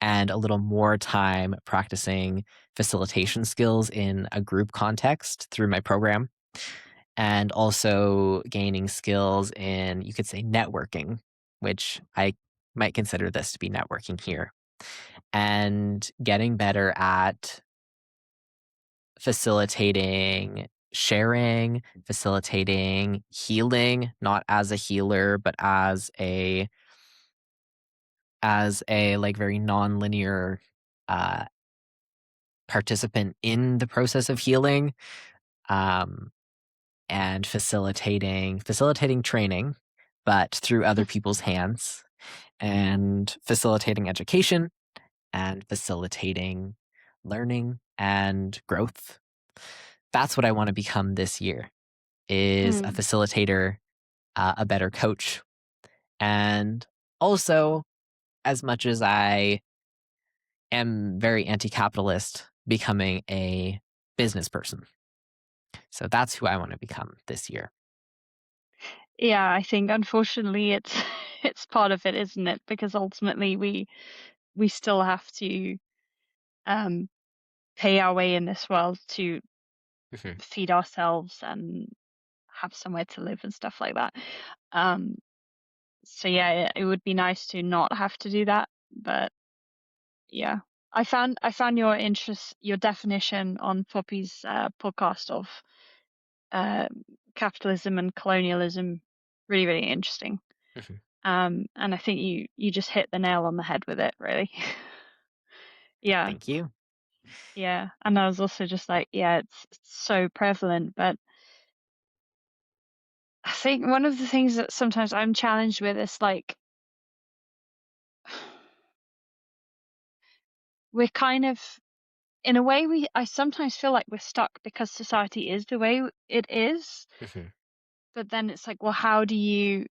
and a little more time practicing facilitation skills in a group context through my program, and also gaining skills in, you could say, networking, which I might consider this to be networking here, and getting better at facilitating sharing, facilitating healing, not as a healer, but as a like very nonlinear uh, participant in the process of healing, um, and facilitating training, but through other people's hands, and facilitating education and facilitating learning and growth. That's what I want to become this year, is a Mm. facilitator, a better coach, and also, as much as I am very anti-capitalist, becoming a business person. So that's who I want to become this year. Yeah, I think unfortunately it's it's part of it, isn't it? Because ultimately we still have to um pay our way in this world to Mhm. feed ourselves and have somewhere to live and stuff like that. Um so yeah, it would be nice to not have to do that, but yeah. I found your definition on Poppy's podcast of uh, capitalism and colonialism really, really interesting. Mhm. And I think you just hit the nail on the head with it, really. Yeah, Thank you. yeah. And I was also just like, yeah, it's so prevalent. But I think one of the things that sometimes I'm challenged with is like we're kind of in a way we I sometimes feel like we're stuck because society is the way it is. Mhm. But then it's like, well, how do you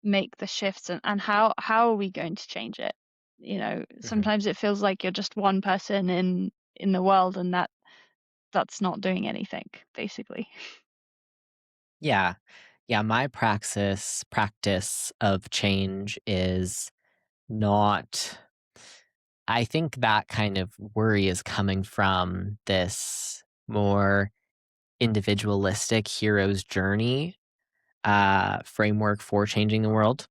make the shifts, and how are we going to change it? Mhm. Sometimes it feels like you're just one person in the world, and that's not doing anything, basically. Yeah. Yeah, my practice of change is not, I think that kind of worry is coming from this more individualistic hero's journey framework for changing the world,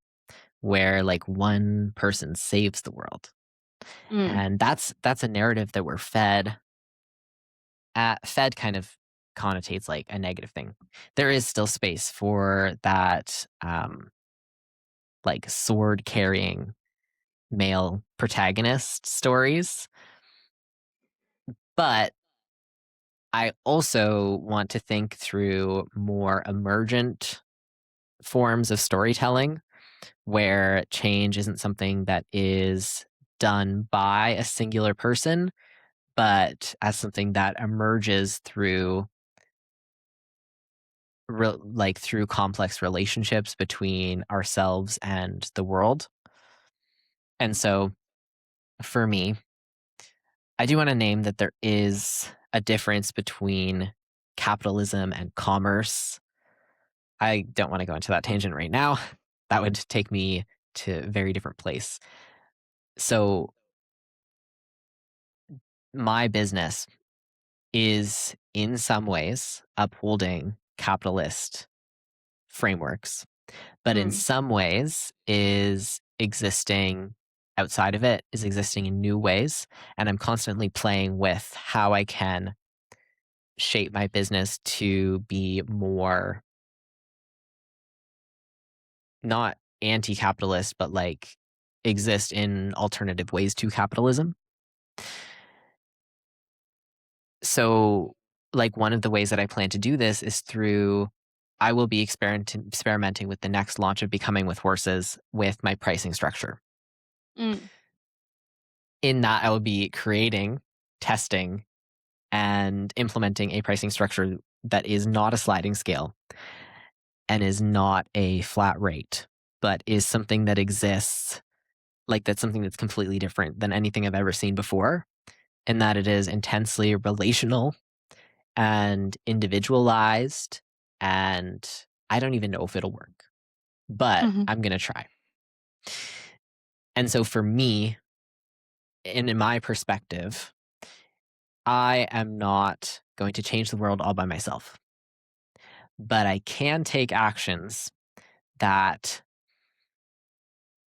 where like one person saves the world. Mm, And that's a narrative that we're fed kind of connotates like a negative thing. There is still space for that, like sword carrying male protagonist stories, but I also want to think through more emergent forms of storytelling where change isn't something that is done by a singular person, but as something that emerges through like through complex relationships between ourselves and the world. And so for me, I do want to name that there is a difference between capitalism and commerce. I don't want to go into that tangent right now. That would take me to a very different place. So my business is in some ways upholding capitalist frameworks, but in some ways is existing outside of it, is existing in new ways. And I'm constantly playing with how I can shape my business to be more not anti-capitalist, but like exist in alternative ways to capitalism. So like one of the ways that I plan to do this is through I will be experimenting with the next launch of Becoming with Horses with my pricing structure. In that I will be creating, testing, and implementing a pricing structure that is not a sliding scale and is not a flat rate, but is something that exists, like that's something that's completely different than anything I've ever seen before, in that it is intensely relational and individualized, and I don't even know if it'll work, but I'm going to try. And so for me, and in my perspective, I am not going to change the world all by myself, but I can take actions that,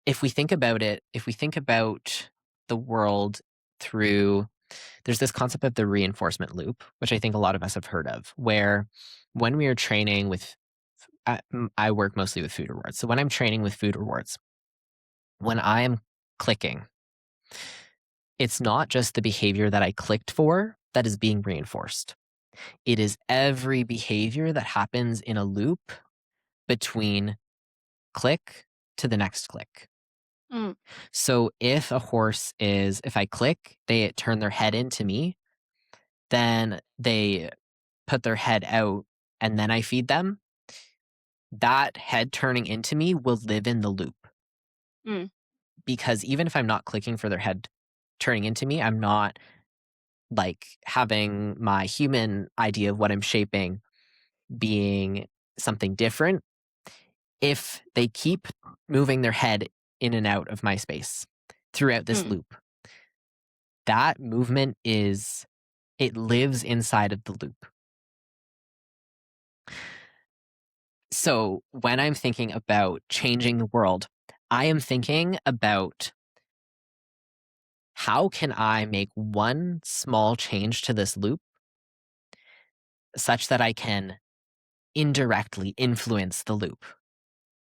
if we think about it, if we think about the world through, there's this concept of the reinforcement loop, which I think a lot of us have heard of, where when we are training with, I work mostly with food rewards. So when I'm training with food rewards, when I am clicking, it's not just the behavior that I clicked for that is being reinforced. It is every behavior that happens in a loop between click to the next click. So if a horse is, if I click, they turn their head into me, then they put their head out and then I feed them, that head turning into me will live in the loop. Because even if I'm not clicking for their head turning into me, I'm not like having my human idea of what I'm shaping being something different. If they keep moving their head in and out of my space throughout this loop, that movement it lives inside of the loop. So when I'm thinking about changing the world, I am thinking about how can I make one small change to this loop such that I can indirectly influence the loop.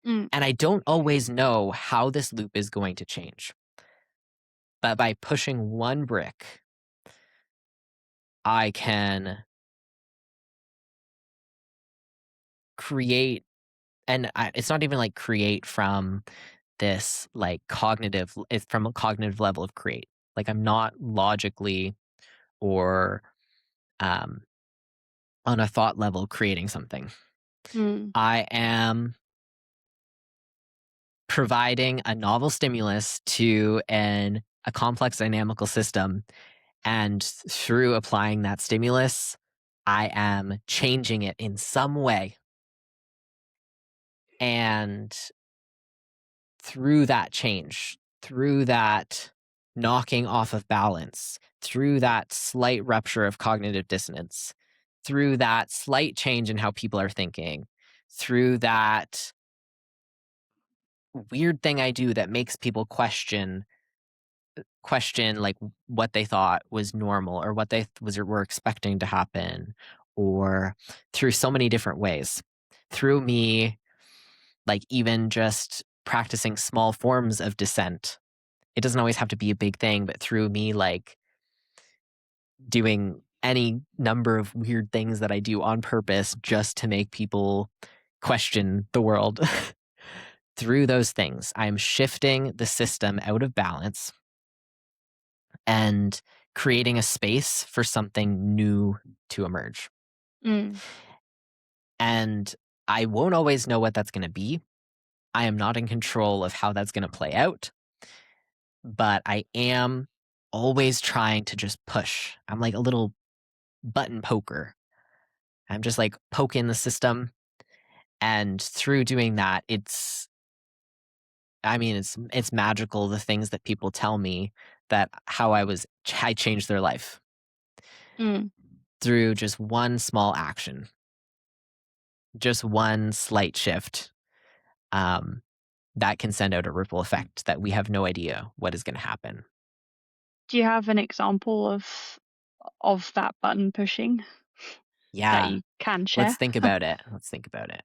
And I don't always know how this loop is going to change. But by pushing one brick, I can create, and it's not even like create from this like cognitive, it's from a cognitive level of create. Like I'm not logically or on a thought level creating something. I am providing a novel stimulus to a complex dynamical system, and through applying that stimulus, I am changing it in some way. And through that change, through that knocking off of balance, through that slight rupture of cognitive dissonance, through that slight change in how people are thinking, through that weird thing I do that makes people question like what they thought was normal or what they were expecting to happen, or through so many different ways. Through me, like even just practicing small forms of dissent. It doesn't always have to be a big thing, but through me like doing any number of weird things that I do on purpose just to make people question the world. Through those things, I'm shifting the system out of balance and creating a space for something new to emerge. And I won't always know what that's going to be. I am not in control of how that's going to play out, but I am always trying to just push. I'm like a little button poker. I'm just like poking the system. And through doing that, it's I mean, it's magical, the things that people tell me, that how I changed their life Mm. through just one small action, just one slight shift, um, that can send out a ripple effect that we have no idea what is gonna happen. Do you have an example of that button pushing that Yeah, you can let's share? think about it. Let's think about it.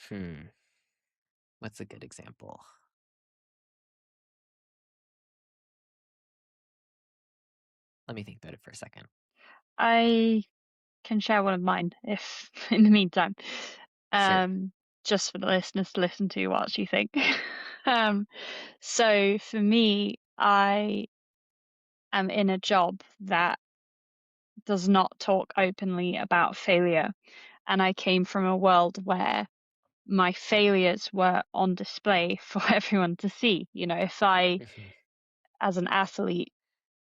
Hmm, what's a good example? Let me think about it for a second. I can share one of mine if in the meantime. Sure. Um, just for the listeners to listen to whilst you think. Um, so for me, I am in a job that does not talk openly about failure. And I came from a world where my failures were on display for everyone to see. You know, if I, Mhm, as an athlete,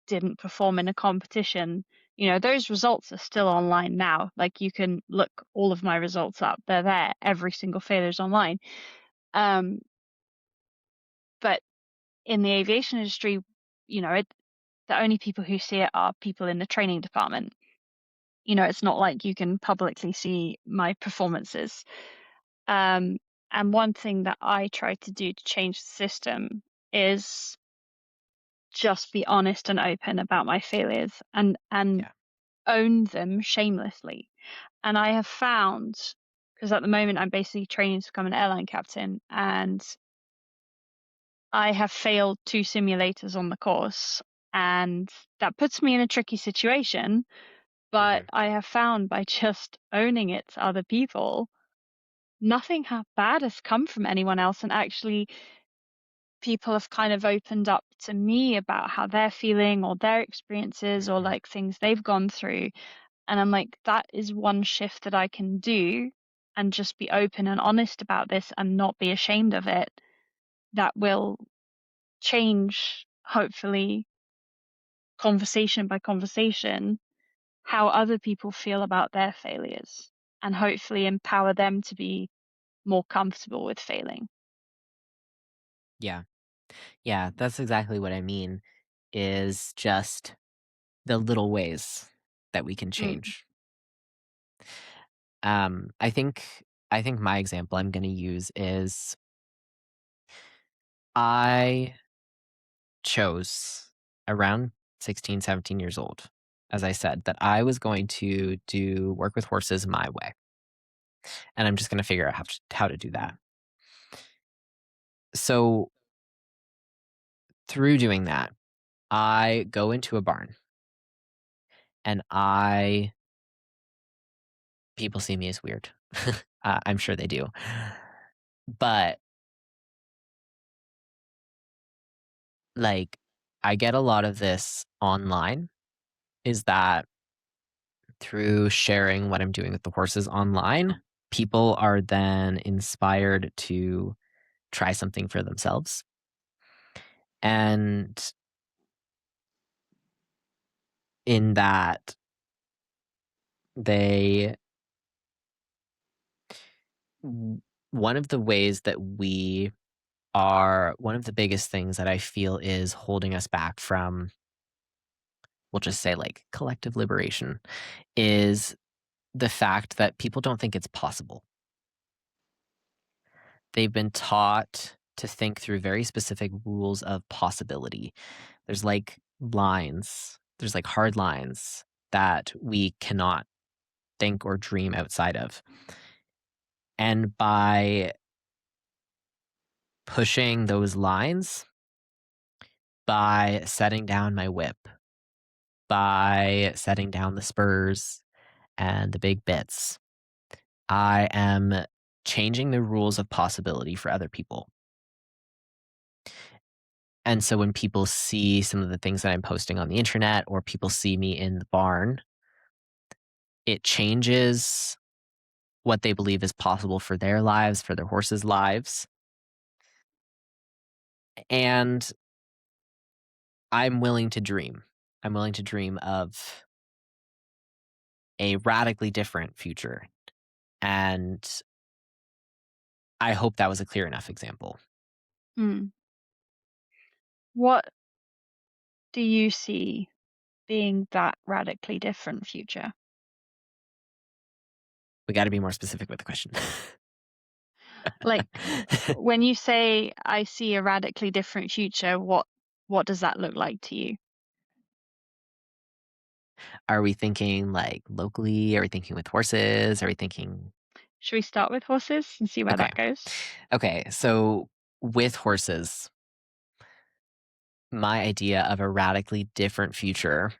didn't perform in a competition, you know, those results are still online now. Like you can look all of my results up. They're there. Every single failure is online. Um, but in the aviation industry, you know, the only people who see it are people in the training department. You know, it's not like you can publicly see my performances. Um, and one thing that I try to do to change the system is just be honest and open about my failures and yeah. own them shamelessly. And I have found, because at the moment I'm basically training to become an airline captain, and I have failed 2 simulators on the course, and that puts me in a tricky situation. But Mhm, I have found by just owning it to other people, nothing bad has come from anyone else. And actually, people have kind of opened up to me about how they're feeling or their experiences or mhm. like things they've gone through. And I'm like, that is one shift that I can do and just be open and honest about this and not be ashamed of it. That will change, hopefully, conversation by conversation, how other people feel about their failures and hopefully empower them to be more comfortable with failing. Yeah. Yeah, that's exactly what I mean, is just the little ways that we can Mm, change. Um, I think I think my example I'm gonna use is I chose around 16, 17 years old, as I said, that I was going to do work with horses my way, and I'm just gonna figure out how to do that. So, through doing that, I go into a barn and I people see me as weird. I'm sure they do. But, like, I get a lot of this online, is that through sharing what I'm doing with the horses online, people are then inspired to try something for themselves. And in that, they w one of the ways that we are one of the biggest things that I feel is holding us back from, we'll just say, like, collective liberation, is the fact that people don't think it's possible. They've been taught to think through very specific rules of possibility. There's like lines, there's like hard lines that we cannot think or dream outside of. And by pushing those lines, by setting down my whip, by setting down the spurs and the big bits, I am changing the rules of possibility for other people. And so when people see some of the things that I'm posting on the internet or people see me in the barn, it changes what they believe is possible for their lives, for their horses' lives. And I'm willing to dream. I'm willing to dream of a radically different future. And I hope that was a clear enough example. Hmm. What do you see being that radically different future? We got to be more specific with the question. Like when you say I see a radically different future, what does that look like to you? Are we thinking like locally? Are we thinking with horses? Are we thinking? Should we start with horses and see where Okay. that goes? Okay. So with horses, my idea of a radically different future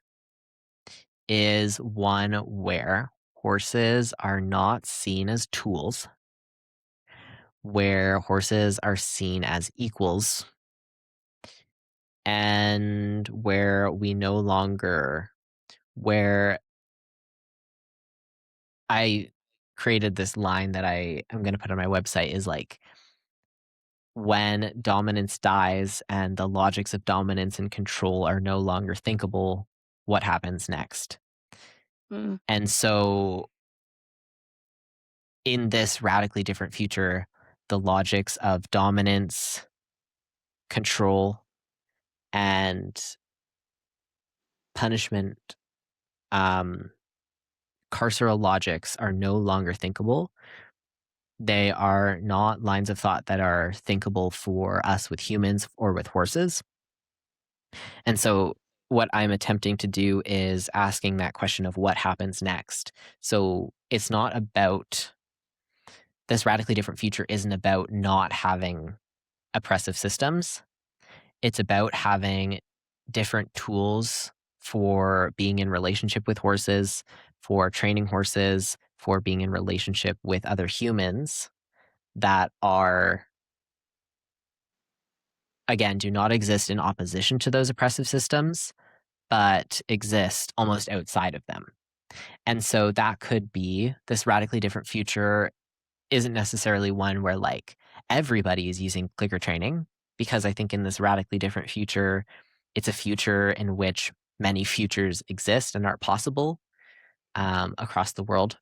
is one where horses are not seen as tools, where horses are seen as equals, and where we no longer, where I created this line that I'm going to put on my website is like, when dominance dies and the logics of dominance and control are no longer thinkable, what happens next? Mm, And so, in this radically different future, the logics of dominance, control, and punishment, um, carceral logics are no longer thinkable. They are not lines of thought that are thinkable for us with humans or with horses. And so what I'm attempting to do is asking that question of what happens next. So it's not about this radically different future isn't about not having oppressive systems. It's about having different tools for being in relationship with horses, for training horses, for being in relationship with other humans that are, again, do not exist in opposition to those oppressive systems, but exist almost outside of them. And so that could be this radically different future isn't necessarily one where like everybody is using clicker training, because I think in this radically different future, it's a future in which many futures exist and are possible across the world.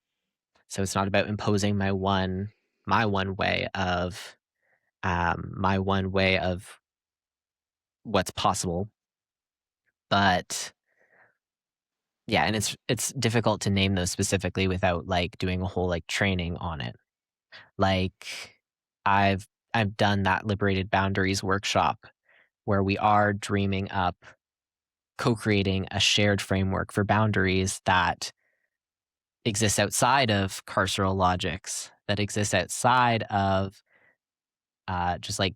So it's not about imposing my one way of what's possible, but yeah, and it's difficult to name those specifically without like doing a whole like training on it. Like I've I've done that liberated boundaries workshop where we are dreaming up co-creating a shared framework for boundaries that exists outside of carceral logics, that exists outside of just like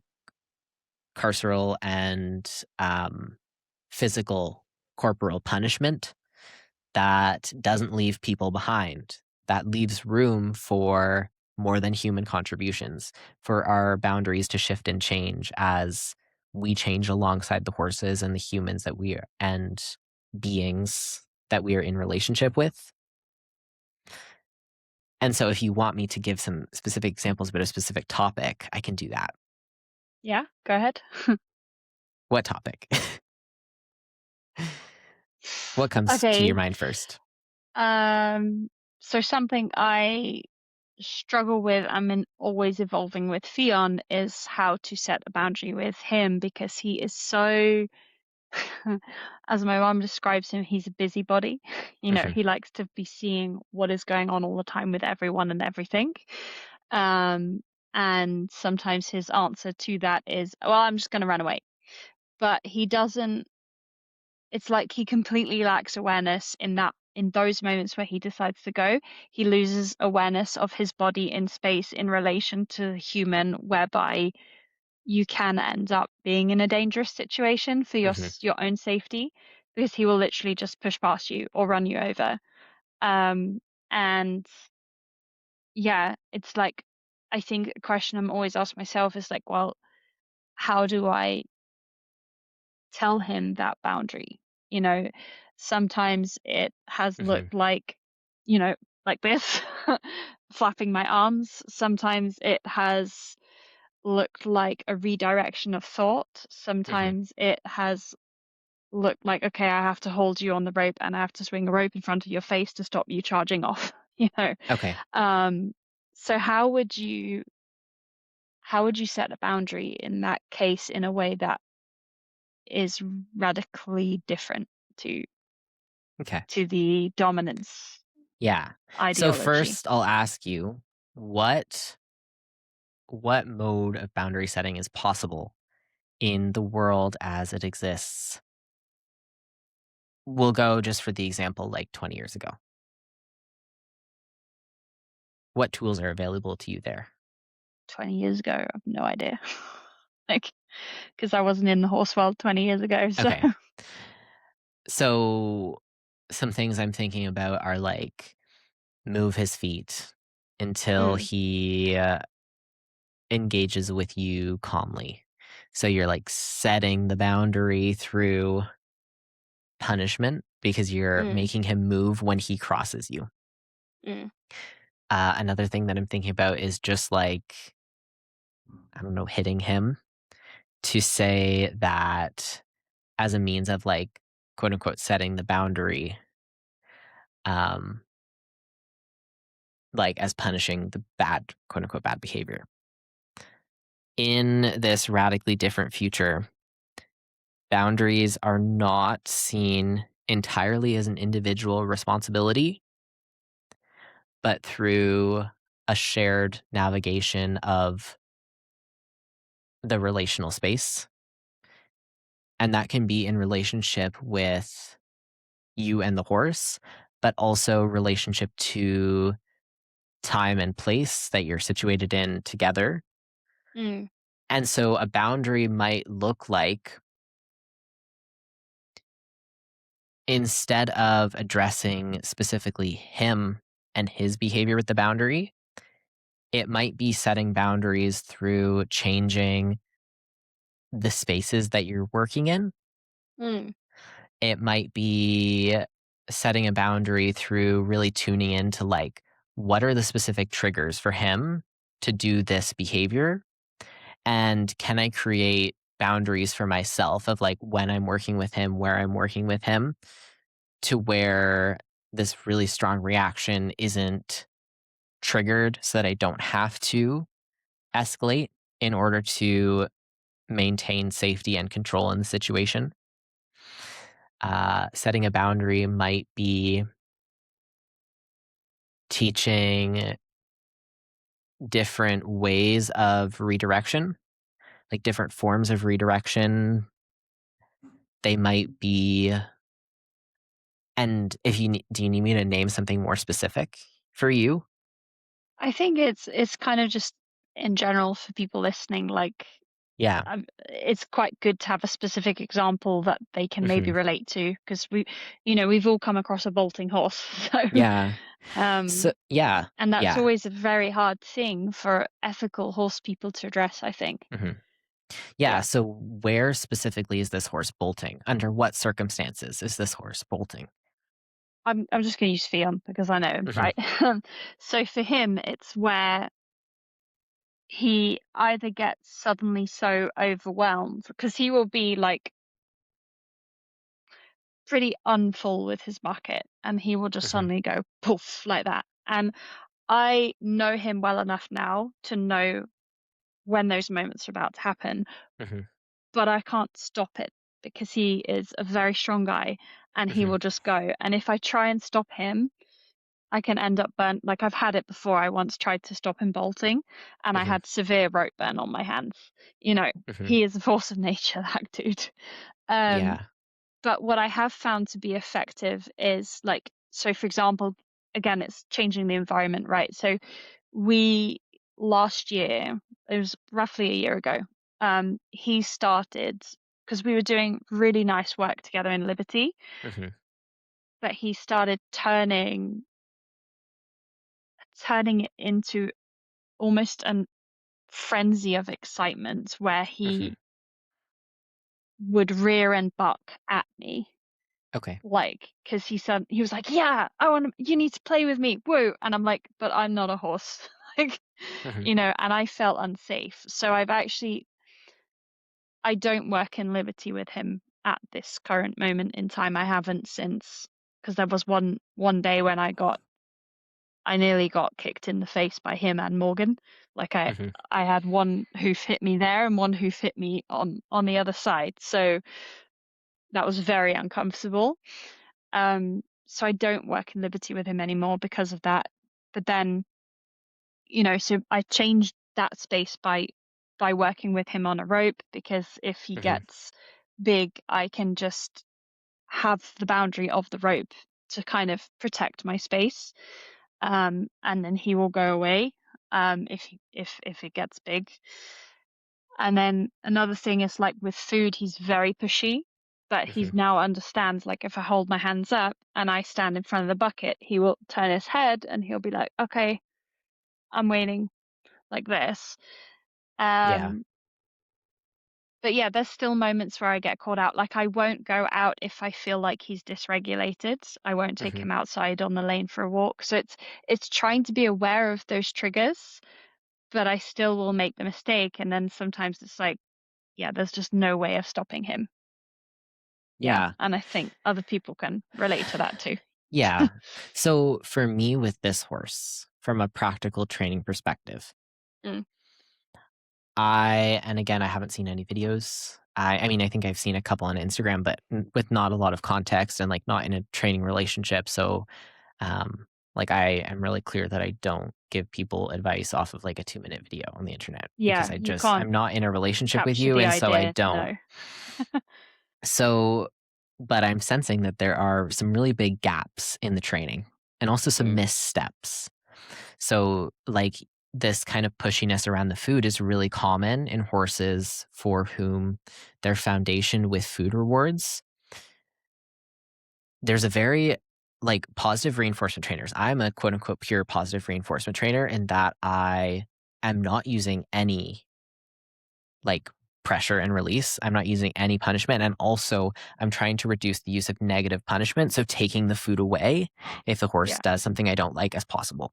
carceral and physical corporal punishment, that doesn't leave people behind, that leaves room for more than human contributions, for our boundaries to shift and change as we change alongside the horses and the humans that we are and beings that we are in relationship with. And so if you want me to give some specific examples about a specific topic, I can do that. yeah, go ahead. What topic? What comes to your Okay. mind first? Um, so something I struggle with, always evolving with Fion, is how to set a boundary with him because he is so, as my mom describes him, he's a busybody. Mhm, He likes to be seeing what is going on all the time with everyone and everything. Um, and sometimes his answer to that is, well, I'm just going to run away. But he doesn't, it's like he completely lacks awareness in those moments where he decides to go. He loses awareness of his body in space in relation to the human, whereby you can end up being in a dangerous situation for mhm, your own safety because he will literally just push past you or run you over. And yeah, it's like I think a question I'm always asking myself is like, well, how do I tell him that boundary? You know, sometimes it has mhm, looked like, like this, flapping my arms. Sometimes it has looked like a redirection of thought. mhm. Sometimes it has looked like, okay, I have to hold you on the rope and I have to swing a rope in front of your face to stop you charging off, you know. Okay. Um, so how would you how would you set a boundary in that case in a way that is radically different to Okay. the dominance Yeah. So ideology? first I'll ask you, what what mode of boundary setting is possible in the world as it exists? We'll go just for the example like 20 years ago. What tools are available to you there? 20 years ago, I have no idea. Like, because I wasn't in the horse world 20 years ago. So, Okay. So some things I'm thinking about are like move his feet until mm, he engages with you calmly. So you're like setting the boundary through punishment because you're mm, making him move when he crosses you. mm, Another thing that I'm thinking about is just like, I don't know, hitting him to say that as a means of like, quote unquote, setting the boundary, um, like as punishing the bad, quote unquote, bad behavior. In this radically different future, boundaries are not seen entirely as an individual responsibility, but through a shared navigation of the relational space. And that can be in relationship with you and the horse, but also relationship to time and place that you're situated in together. mm, And so a boundary might look like, instead of addressing specifically him and his behavior with the boundary, it might be setting boundaries through changing the spaces that you're working in. mm, It might be setting a boundary through really tuning into like, what are the specific triggers for him to do this behavior? And can I create boundaries for myself of like when I'm working with him, where I'm working with him, to where this really strong reaction isn't triggered so that I don't have to escalate in order to maintain safety and control in the situation. Setting a boundary might be teaching different ways of redirection, like different forms of redirection. They might be, and if do you need me to name something more specific for you? I think it's kind of just in general for people listening, like Yeah. it's quite good to have a specific example that they can maybe Hmm. relate to because we've all come across a bolting horse. So, Yeah. um, So, yeah. and that's Yeah. always a very hard thing for ethical horse people to address, I think. Hmm. Yeah. Yeah. So, where specifically is this horse bolting? Under what circumstances is this horse bolting? I'm just gonna use Fion because I know him, Hmm. right? So for him, it's where he either gets suddenly so overwhelmed because he will be like pretty unfull with his bucket and he will just Hmm. suddenly go poof like that. And I know him well enough now to know when those moments are about to happen, Hmm. but I can't stop it because he is a very strong guy and he Hmm. will just go. And if I try and stop him, I can end up burnt. Like I've had it before. I once tried to stop him bolting and I Hmm. had severe rope burn on my hands. Hmm. He is a force of nature, that dude. Um, Yeah. but what I have found to be effective is like, so for example, again, it's changing the environment, right? So we last year, it was roughly a year ago, he started because we were doing really nice work together in Liberty, Hmm. but he started turning it into almost a frenzy of excitement where Hmm. he would rear and buck at me. Okay. Like, because he was like, "Yeah, you need to play with me, woo!" And I'm like, "But I'm not a horse," like, Hmm. and I felt unsafe. So I don't work in Liberty with him at this current moment in time. I haven't since because there was one day when I nearly got kicked in the face by him and Morgan. Like Hmm. I had one hoof hit me there and one hoof hit me on the other side. So that was very uncomfortable. So I don't work in Liberty with him anymore because of that. But then, so I changed that space by working with him on a rope, because if he Hmm. gets big, I can just have the boundary of the rope to kind of protect my space. And then he will go away if it gets big. And then another thing is, like with food, he's very pushy, but Hmm. he's now understands, like if I hold my hands up and I stand in front of the bucket, he will turn his head and he'll be like, okay, I'm waiting, like this. Yeah. Um, but yeah, there's still moments where I get caught out. Like I won't go out if I feel like he's dysregulated. I won't take Hmm. him outside on the lane for a walk. So it's trying to be aware of those triggers, but I still will make the mistake. And then sometimes it's like, yeah, there's just no way of stopping him. Yeah. Yeah. And I think other people can relate to that too. Yeah. So for me with this horse, from a practical training perspective, Mm. and again, I haven't seen any videos. I mean, I think I've seen a couple on Instagram, but with not a lot of context and like not in a training relationship. So, like I am really clear that I don't give people advice off of like a 2-minute video on the internet because Yeah, you I'm can't not in a relationship with capture you. the And so I idea. don't. No. So, but I'm sensing that there are some really big gaps in the training and also some Mm. missteps. So, like this kind of pushiness around the food is really common in horses for whom their foundation with food rewards. There's a very like positive reinforcement trainers. I'm a quote unquote pure positive reinforcement trainer in that I am not using any like pressure and release. I'm not using any punishment. And also, I'm trying to reduce the use of negative punishment. So, taking the food away if the horse Yeah. does something I don't like as possible.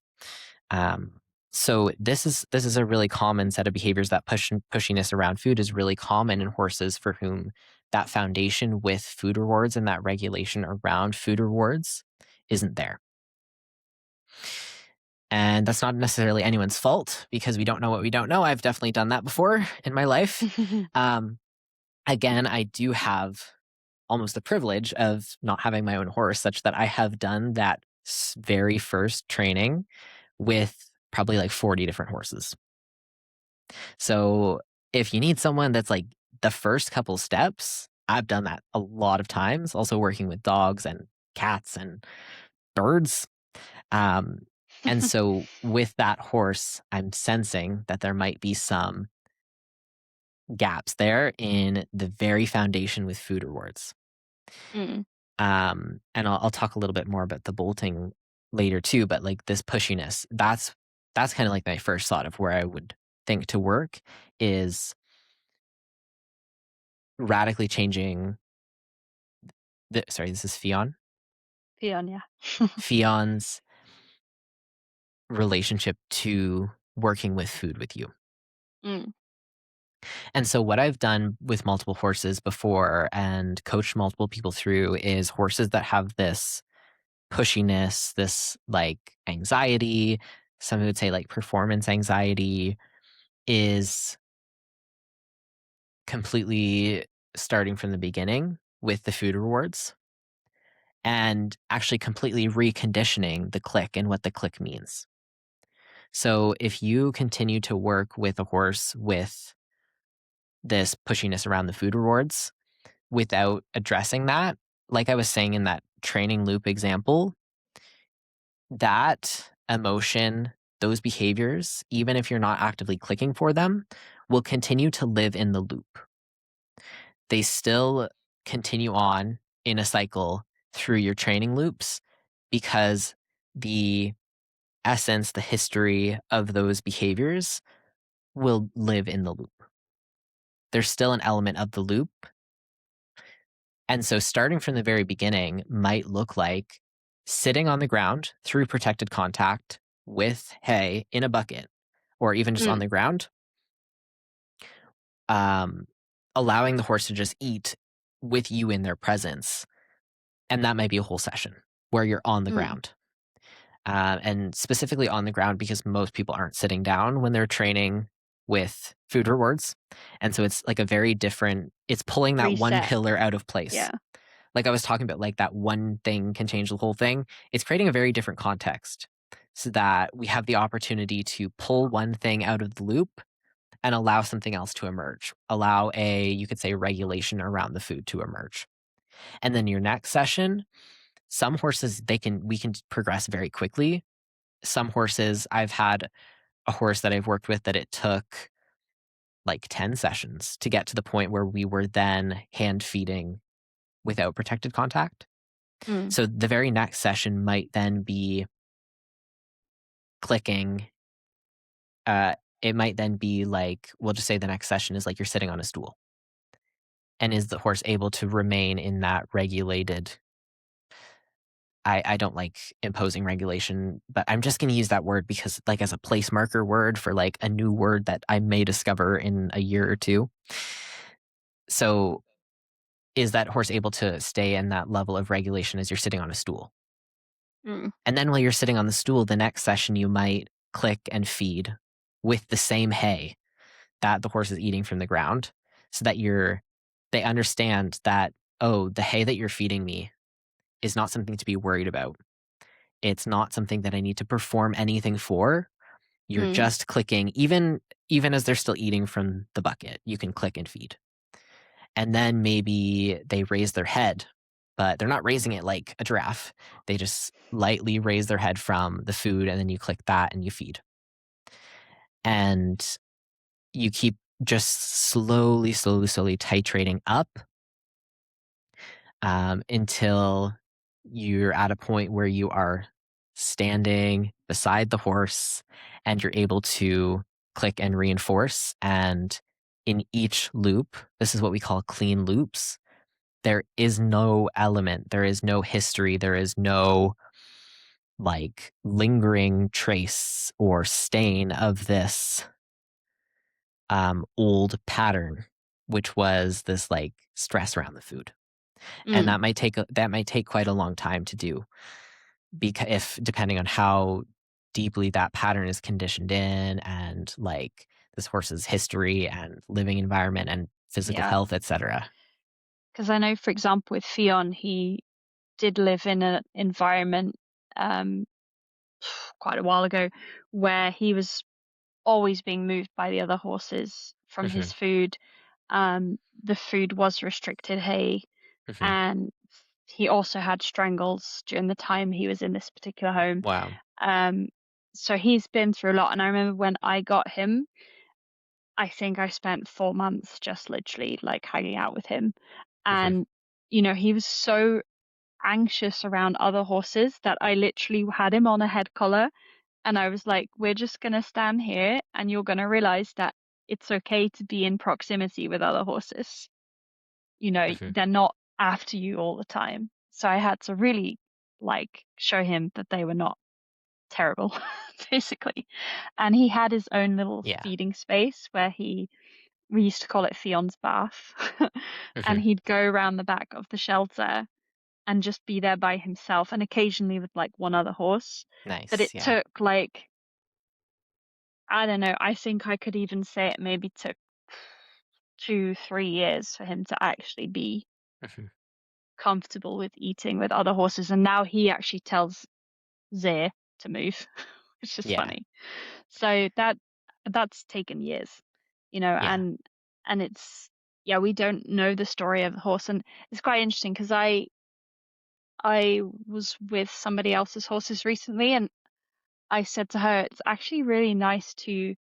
Um, so this is a really common set of behaviors. That pushiness around food is really common in horses for whom that foundation with food rewards and that regulation around food rewards isn't there. And that's not necessarily anyone's fault because we don't know what we don't know. I've definitely done that before in my life. Um, Again, I do have almost the privilege of not having my own horse, such that I have done that very first training with probably like 40 different horses. So if you need someone that's like the first couple steps, I've done that a lot of times, also working with dogs and cats and birds. Um, and so with that horse, I'm sensing that there might be some gaps there in the very foundation with food rewards. Mm. And I'll talk a little bit more about the bolting later too, but like this pushiness, that's kind of like my first thought of where I would think to work is radically changing this is Peon, yeah. Fion's relationship to working with food with you. Mm. And so what I've done with multiple horses before and coached multiple people through is horses that have this pushiness, this like anxiety, some would say like performance anxiety, is completely starting from the beginning with the food rewards and actually completely reconditioning the click and what the click means. So if you continue to work with a horse with this pushiness around the food rewards without addressing that, like I was saying in that training loop example, that emotion, those behaviors, even if you're not actively clicking for them, will continue to live in the loop. They still continue on in a cycle through your training loops because the essence, the history of those behaviors will live in the loop. There's still an element of the loop. And so starting from the very beginning might look like sitting on the ground through protected contact with hay in a bucket or even just on Mm. the ground, um, allowing the horse to just eat with you in their presence. And that might be a whole session where you're on the Mm. ground. and specifically on the ground because most people aren't sitting down when they're training with food rewards. And so it's like a very different, it's pulling that one Reset. pillar out of place. Yeah. Like I was talking about, like that one thing can change the whole thing. It's creating a very different context so that we have the opportunity to pull one thing out of the loop and allow something else to emerge. Allow you could say, regulation around the food to emerge. And then your next session, some horses, we can progress very quickly. Some horses, I've had a horse that I've worked with that it took like 10 sessions to get to the point where we were then hand feeding without protected contact. Mm. So the very next session might then be clicking. It might then be like, we'll just say the next session is like you're sitting on a stool. And is the horse able to remain in that regulated? I don't like imposing regulation, but I'm just going to use that word because, like, as a place marker word for like a new word that I may discover in a year or two. So, is that horse able to stay in that level of regulation as you're sitting on a stool? Mm. And then while you're sitting on the stool, the next session you might click and feed with the same hay that the horse is eating from the ground so that they understand that, oh, the hay that you're feeding me is not something to be worried about. It's not something that I need to perform anything for. You're Mm. just clicking, even as they're still eating from the bucket, you can click and feed. And then maybe they raise their head, but they're not raising it like a giraffe. They just lightly raise their head from the food, and then you click that and you feed. And you keep just slowly, slowly, slowly titrating up until you're at a point where you are standing beside the horse and you're able to click and reinforce. And in each loop, this is what we call clean loops. There is no element, there is no history, there is no like lingering trace or stain of this old pattern, which was this like stress around the food. And Mm. that might take quite a long time to do, because if depending on how deeply that pattern is conditioned in, and like this horse's history and living environment and physical Yeah. health, etc. Because I know, for example, with Fion, he did live in an environment um, quite a while ago where he was always being moved by the other horses from Hmm. his food. The food was restricted hay, Hmm. and he also had strangles during the time he was in this particular home. Wow. Um, so he's been through a lot. And I remember when I got him, I think I spent 4 months just literally like hanging out with him. Hmm. And, he was so anxious around other horses that I literally had him on a head collar. And I was like, we're just going to stand here and you're going to realize that it's okay to be in proximity with other horses. Hmm. They're not after you all the time. So I had to really like show him that they were not terrible, basically. And he had his own little Yeah. feeding space where we used to call it Fion's bath. And Hmm. he'd go around the back of the shelter and just be there by himself and occasionally with like one other horse. But Nice. it Yeah. took like, I don't know, I think I could even say it maybe took 2, 3 years for him to actually be Hmm. comfortable with eating with other horses. And now he actually tells Zare to move, which is Yeah. funny. So that's taken years, Yeah. and it's yeah, we don't know the story of the horse, and it's quite interesting because I was with somebody else's horses recently, and I said to her, it's actually really nice to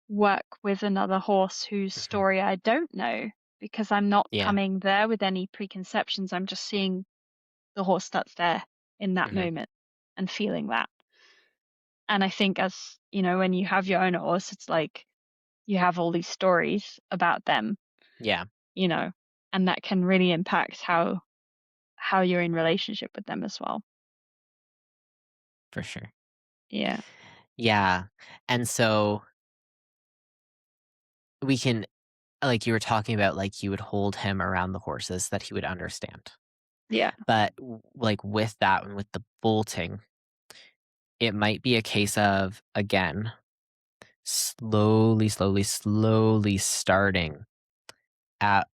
work with another horse whose Hmm. story I don't know because I'm not Yeah. coming there with any preconceptions. I'm just seeing the horse that's there in that Hmm. moment and feeling that. And I think as, when you have your own horse, it's like you have all these stories about them, Yeah. you know, and that can really impact how you're in relationship with them as well. For sure. Yeah. Yeah. And so we can, like you were talking about, like you would hold him around the horses that he would understand. Yeah. But like with that and with the bolting, it might be a case of, again, slowly starting at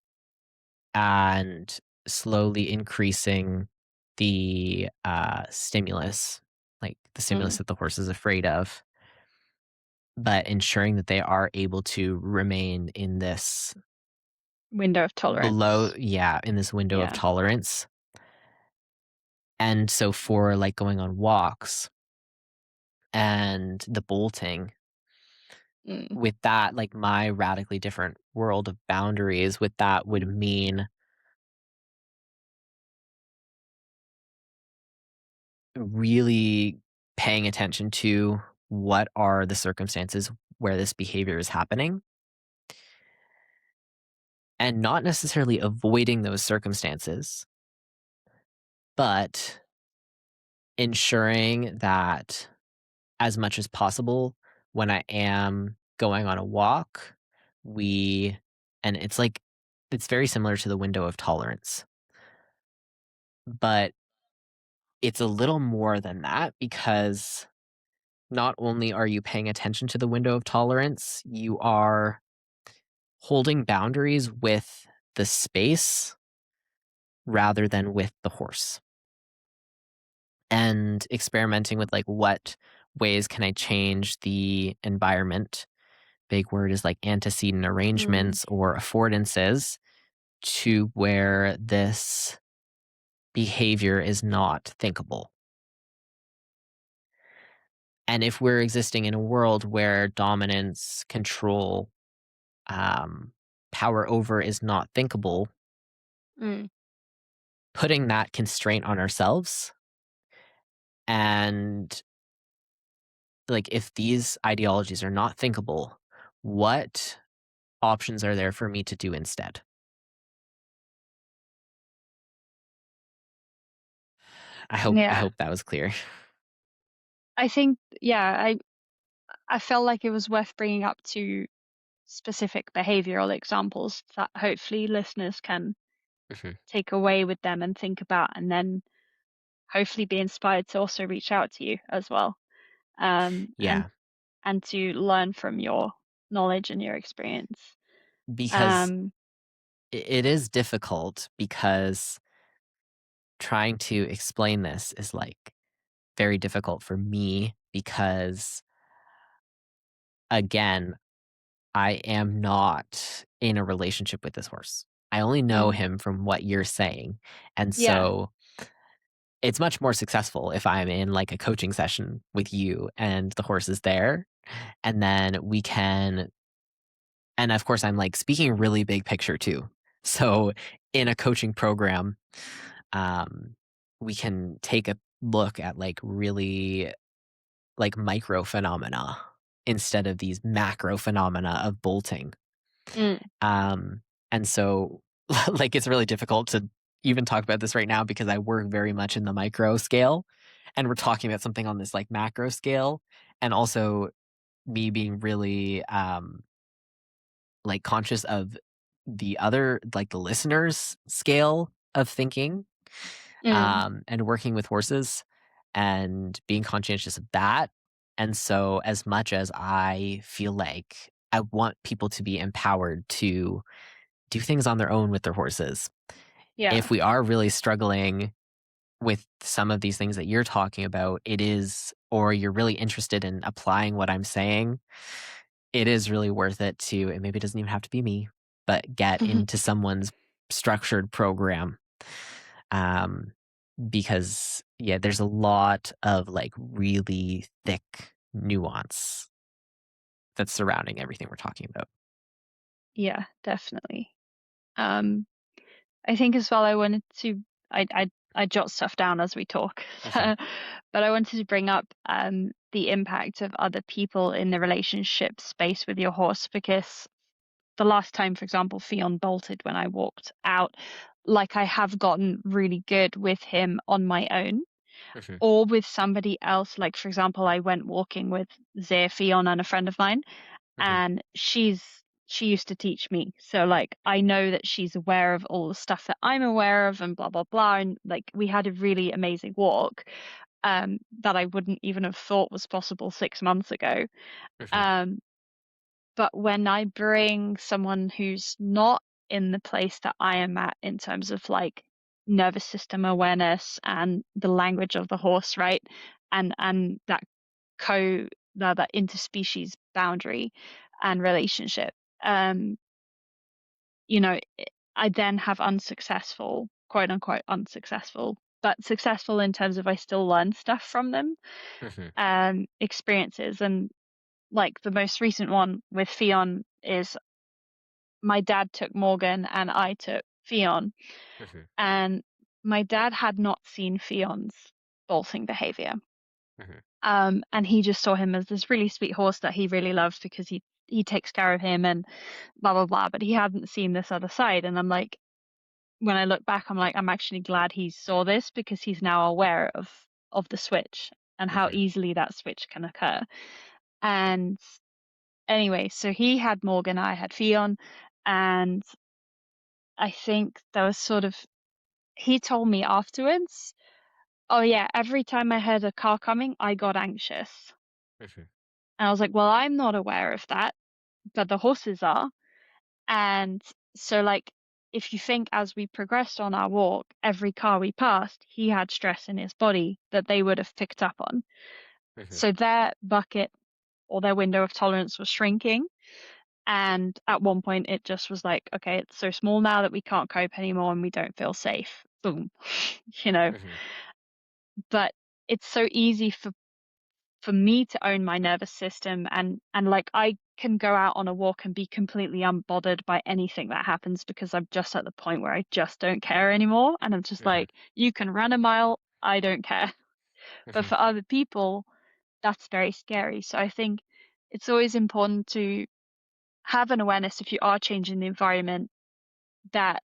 and slowly increasing the stimulus, like the stimulus Mm. that the horse is afraid of, but ensuring that they are able to remain in this Window of tolerance. in this window of Yeah. tolerance. And so for like going on walks and the bolting, Mm. with that, like my radically different world of boundaries with that would mean really paying attention to what are the circumstances where this behavior is happening and not necessarily avoiding those circumstances, but ensuring that as much as possible when I am going on a walk, we and it's like it's very similar to the window of tolerance, but it's a little more than that because not only are you paying attention to the window of tolerance, you are holding boundaries with the space rather than with the horse and experimenting with like what ways can I change the environment. Big word is like antecedent Mm. arrangements or affordances to where this behavior is not thinkable. And if we're existing in a world where dominance, control, um, power over is not thinkable, Mm. putting that constraint on ourselves and like if these ideologies are not thinkable, what options are there for me to do instead? I Yeah. hope that was clear. I think, yeah, I felt like it was worth bringing up to specific behavioral examples that hopefully listeners can Mhm. take away with them and think about, and then hopefully be inspired to also reach out to you as well. Um, and Yeah, and to learn from your knowledge and your experience. because Um, it is difficult because trying to explain this is like very difficult for me because again, I am not in a relationship with this horse. I only know mm, him from what you're saying. And yeah. so it's much more successful if I'm in like a coaching session with you and the horse is there. And then we can, and of course, I'm like speaking really big picture too. So in a coaching program, um, we can take a look at like really like micro phenomena instead of these macro phenomena of bolting. Mm, Um, and so like it's really difficult to even talk about this right now because I work very much in the micro scale and we're talking about something on this like macro scale and also me being really like conscious of the other like the listeners scale of thinking mm, and working with horses and being conscientious of that. And so as much as I feel like I want people to be empowered to do things on their own with their horses, yeah. if we are really struggling with some of these things that you're talking about, it is, or you're really interested in applying what I'm saying, it is really worth it to, and maybe it doesn't even have to be me, but get into someone's structured program. Um, because yeah, there's a lot of like really thick nuance that's surrounding everything we're talking about. Yeah, definitely. Um, I think as well, I wanted to, I jot stuff down as we talk, Mhm, so, but I wanted to bring up the impact of other people in the relationship space with your horse, because the last time, for example, Fion bolted when I walked out, like I have gotten really good with him on my own mhm, or with somebody else. Like, for example, I went walking with Zia, Fion, and a friend of mine, mhm, and she used to teach me. So like I know that she's aware of all the stuff that I'm aware of and blah blah blah. And like we had a really amazing walk. that I wouldn't even have thought was possible 6 months ago. Mhm. Um, but when I bring someone who's not in the place that I am at in terms of like nervous system awareness and the language of the horse, right? And that co that interspecies boundary and relationship. Um, you know, I then have unsuccessful, quote unquote unsuccessful, but successful in terms of I still learn stuff from them, Mhm. experiences. And like the most recent one with Fion is my dad took Morgan and I took Fion. Mhm. And my dad had not seen Fion's bolting behavior. Mhm. And he just saw him as this really sweet horse that he really loves because he takes care of him and blah blah blah. But he hadn't seen this other side. And I'm like, when I look back, I'm like, I'm actually glad he saw this because he's now aware of the switch and how Mhm. easily that switch can occur. And anyway, so he had Morgan, I had Fion, and I think there was sort of he told me afterwards, oh yeah, every time I heard a car coming, I got anxious. Mhm. And I was like, well, I'm not aware of that, but the horses are. And so, like, if you think as we progressed on our walk, every car we passed, he had stress in his body that they would have picked up on. Mhm. So their bucket or their window of tolerance was shrinking. And at one point, it just was like, okay, it's so small now that we can't cope anymore and we don't feel safe. Boom, you know. Mhm. But it's so easy for me to own my nervous system and like I can go out on a walk and be completely unbothered by anything that happens because I'm just at the point where I just don't care anymore and I'm just Mhm. like you can run a mile, I don't care. But Mhm. for other people that's very scary. So I think it's always important to have an awareness if you are changing the environment that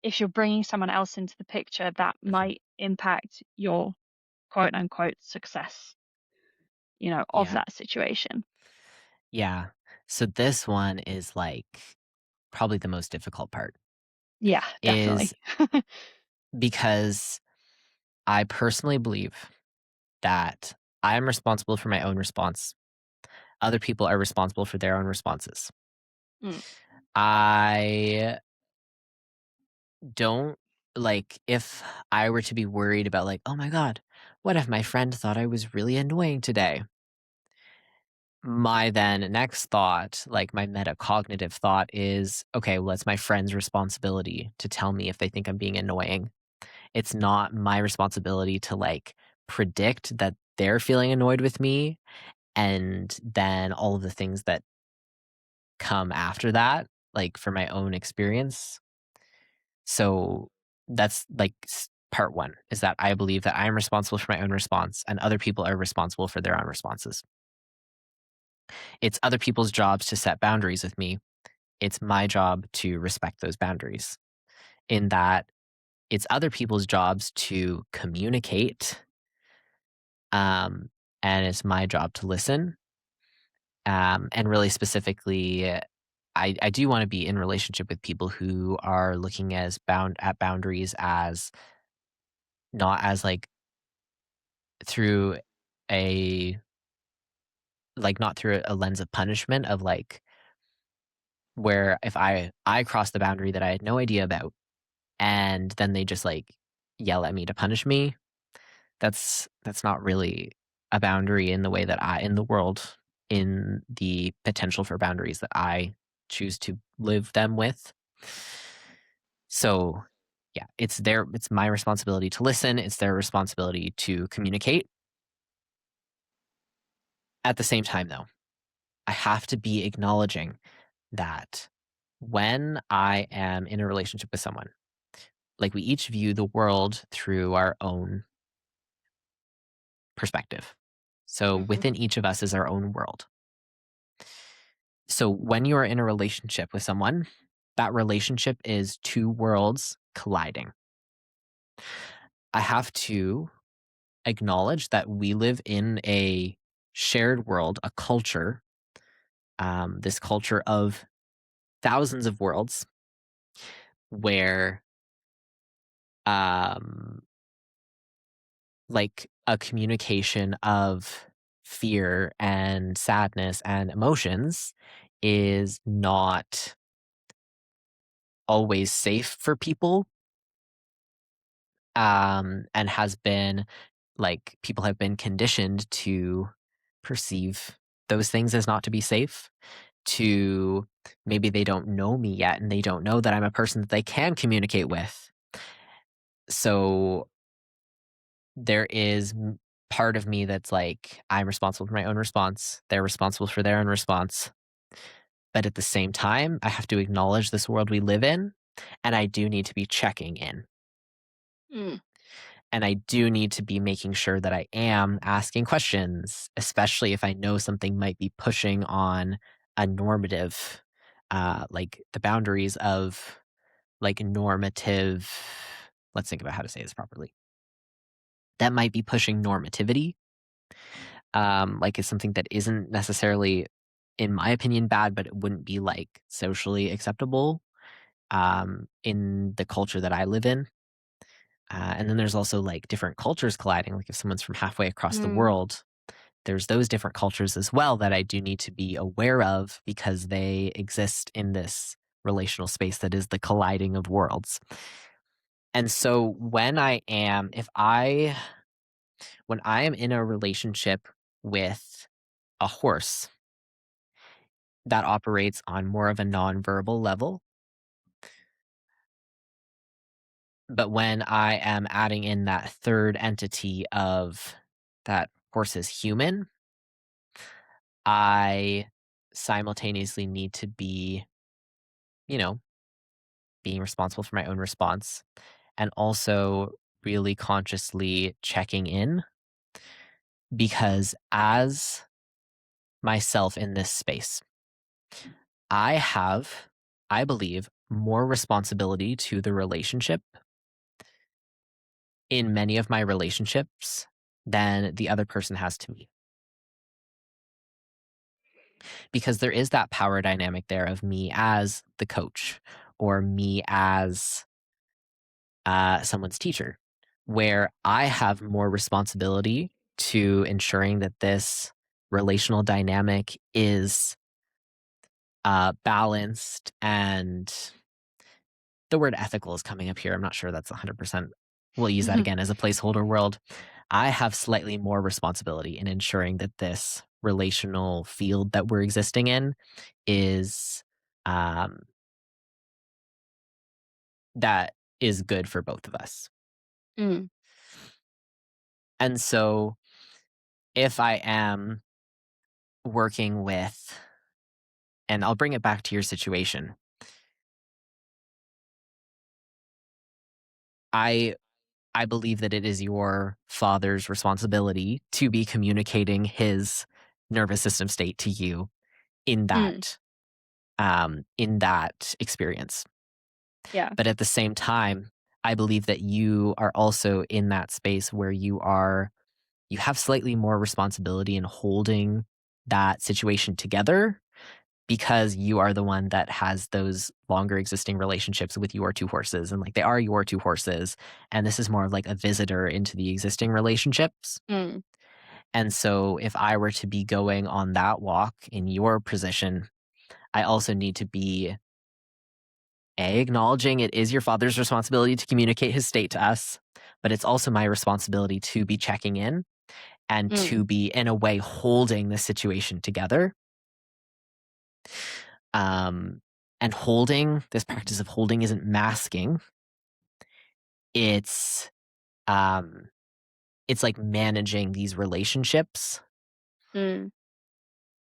if you're bringing someone else into the picture that Mhm. might impact your quote unquote success, of Yeah. that situation. Yeah. So this one is like probably the most difficult part Yeah, is definitely. because I personally believe that I am responsible for my own response. Other people are responsible for their own responses. Mm, I don't like if I were to be worried about like, "Oh my god, what if my friend thought I was really annoying today?" My then next thought, like my metacognitive thought is, "Okay, well, it's my friend's responsibility to tell me if they think I'm being annoying. It's not my responsibility to like predict that they're feeling annoyed with me and then all of the things that come after that, like for my own experience." So that's like part one is that I believe that I am responsible for my own response and other people are responsible for their own responses. It's other people's jobs to set boundaries with me. It's my job to respect those boundaries. In that it's other people's jobs to communicate, um, and it's my job to listen. And really specifically, I do want to be in relationship with people who are looking as bound at boundaries as not as like through a not through a lens of punishment of like where if I cross the boundary that I had no idea about and then they just like yell at me to punish me, that's not really a boundary in the way that I in the world in the potential for boundaries that I choose to live them with. So, yeah, it's my responsibility to listen, it's their responsibility to communicate. At the same time though, I have to be acknowledging that when I am in a relationship with someone, like we each view the world through our own perspective. So mhm, within each of us is our own world. So when you are in a relationship with someone, that relationship is two worlds colliding. I have to acknowledge that we live in a shared world, a culture, this culture of thousands of worlds where um, like a communication of fear and sadness and emotions is not always safe for people, and has been like people have been conditioned to perceive those things as not to be safe. To maybe they don't know me yet and they don't know that I'm a person that they can communicate with. So there is part of me that's like, I'm responsible for my own response. They're responsible for their own response. But at the same time, I have to acknowledge this world we live in, and I do need to be checking in. Mm. And I do need to be making sure that I am asking questions, especially if I know something might be pushing on a normative, like the boundaries of like normative. Let's think about how to say this properly. That might be pushing normativity, like is something that isn't necessarily, in my opinion, bad, but it wouldn't be like socially acceptable in the culture that I live in. And then there's also like different cultures colliding. Like if someone's from halfway across the Mm. world, there's those different cultures as well that I do need to be aware of because they exist in this relational space that is the colliding of worlds. And so when I am in a relationship with a horse that operates on more of a nonverbal level, but when I am adding in that third entity of that horse is human, I simultaneously need to be, you know, being responsible for my own response and also really consciously checking in because as myself in this space, I have, I believe, more responsibility to the relationship in many of my relationships than the other person has to me. Because there is that power dynamic there of me as the coach or me as someone's teacher, where I have more responsibility to ensuring that this relational dynamic is balanced and the word ethical is coming up here. I'm not sure that's 100%. We'll use that again as a placeholder world. I have slightly more responsibility in ensuring that this relational field that we're existing in is um, that is good for both of us. Mm. And so if I am working with, and I'll bring it back to your situation, I I believe that it is your father's responsibility to be communicating his nervous system state to you in Mm. that experience. Yeah. But at the same time, I believe that you are also in that space where you have slightly more responsibility in holding that situation together because you are the one that has those longer existing relationships with your two horses and like they are your two horses and this is more of like a visitor into the existing relationships. Mm. And so if I were to be going on that walk in your position, I also need to be acknowledging it is your father's responsibility to communicate his state to us, but it's also my responsibility to be checking in and Mm. to be in a way holding the situation together. Um, and holding, this practice of holding isn't masking. It's um it's like managing these relationships Mm.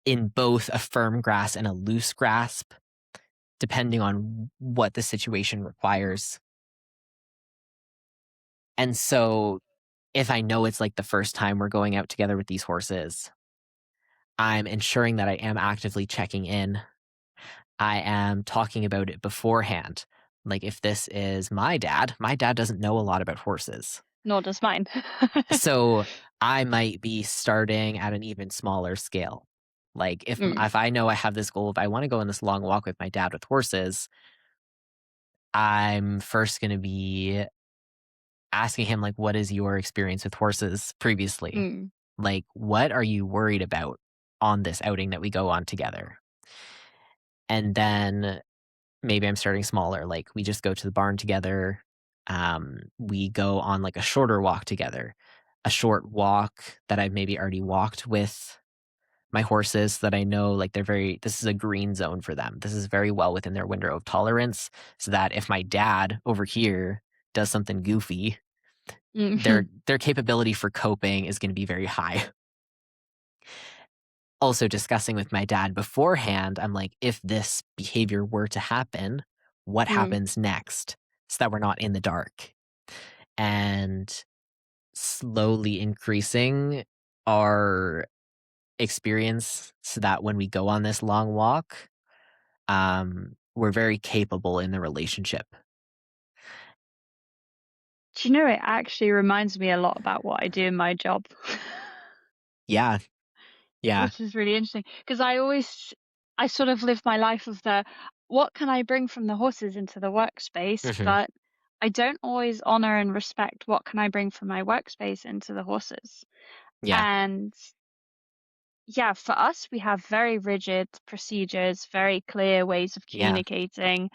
in both a firm grasp and a loose grasp, depending on what the situation requires. And so if I know it's like the first time we're going out together with these horses, I'm ensuring that I am actively checking in. I am talking about it beforehand. Like if this is my dad doesn't know a lot about horses. Nor does mine. So I might be starting at an even smaller scale. Like Mm. if I know I have this goal, if I want to go on this long walk with my dad with horses, I'm first going to be asking him, like, what is your experience with horses previously? Mm. Like, what are you worried about on this outing that we go on together? And then maybe I'm starting smaller. Like, we just go to the barn together. We go on like a shorter walk together, a short walk that I've maybe already walked with my horses so that I know like this is a green zone for them. This is very well within their window of tolerance. So that if my dad over here does something goofy, Mm. their capability for coping is going to be very high. Also discussing with my dad beforehand, I'm like, if this behavior were to happen, what Mm. happens next? So that we're not in the dark. And slowly increasing our experience so that when we go on this long walk, we're very capable in the relationship. Do you know, it actually reminds me a lot about what I do in my job. Yeah, yeah. Which is really interesting because I sort of live my life of the what can I bring from the horses into the workspace, Mhm. but I don't always honor and respect what can I bring from my workspace into the horses. Yeah, And yeah, for us, we have very rigid procedures, very clear ways of yeah. communicating.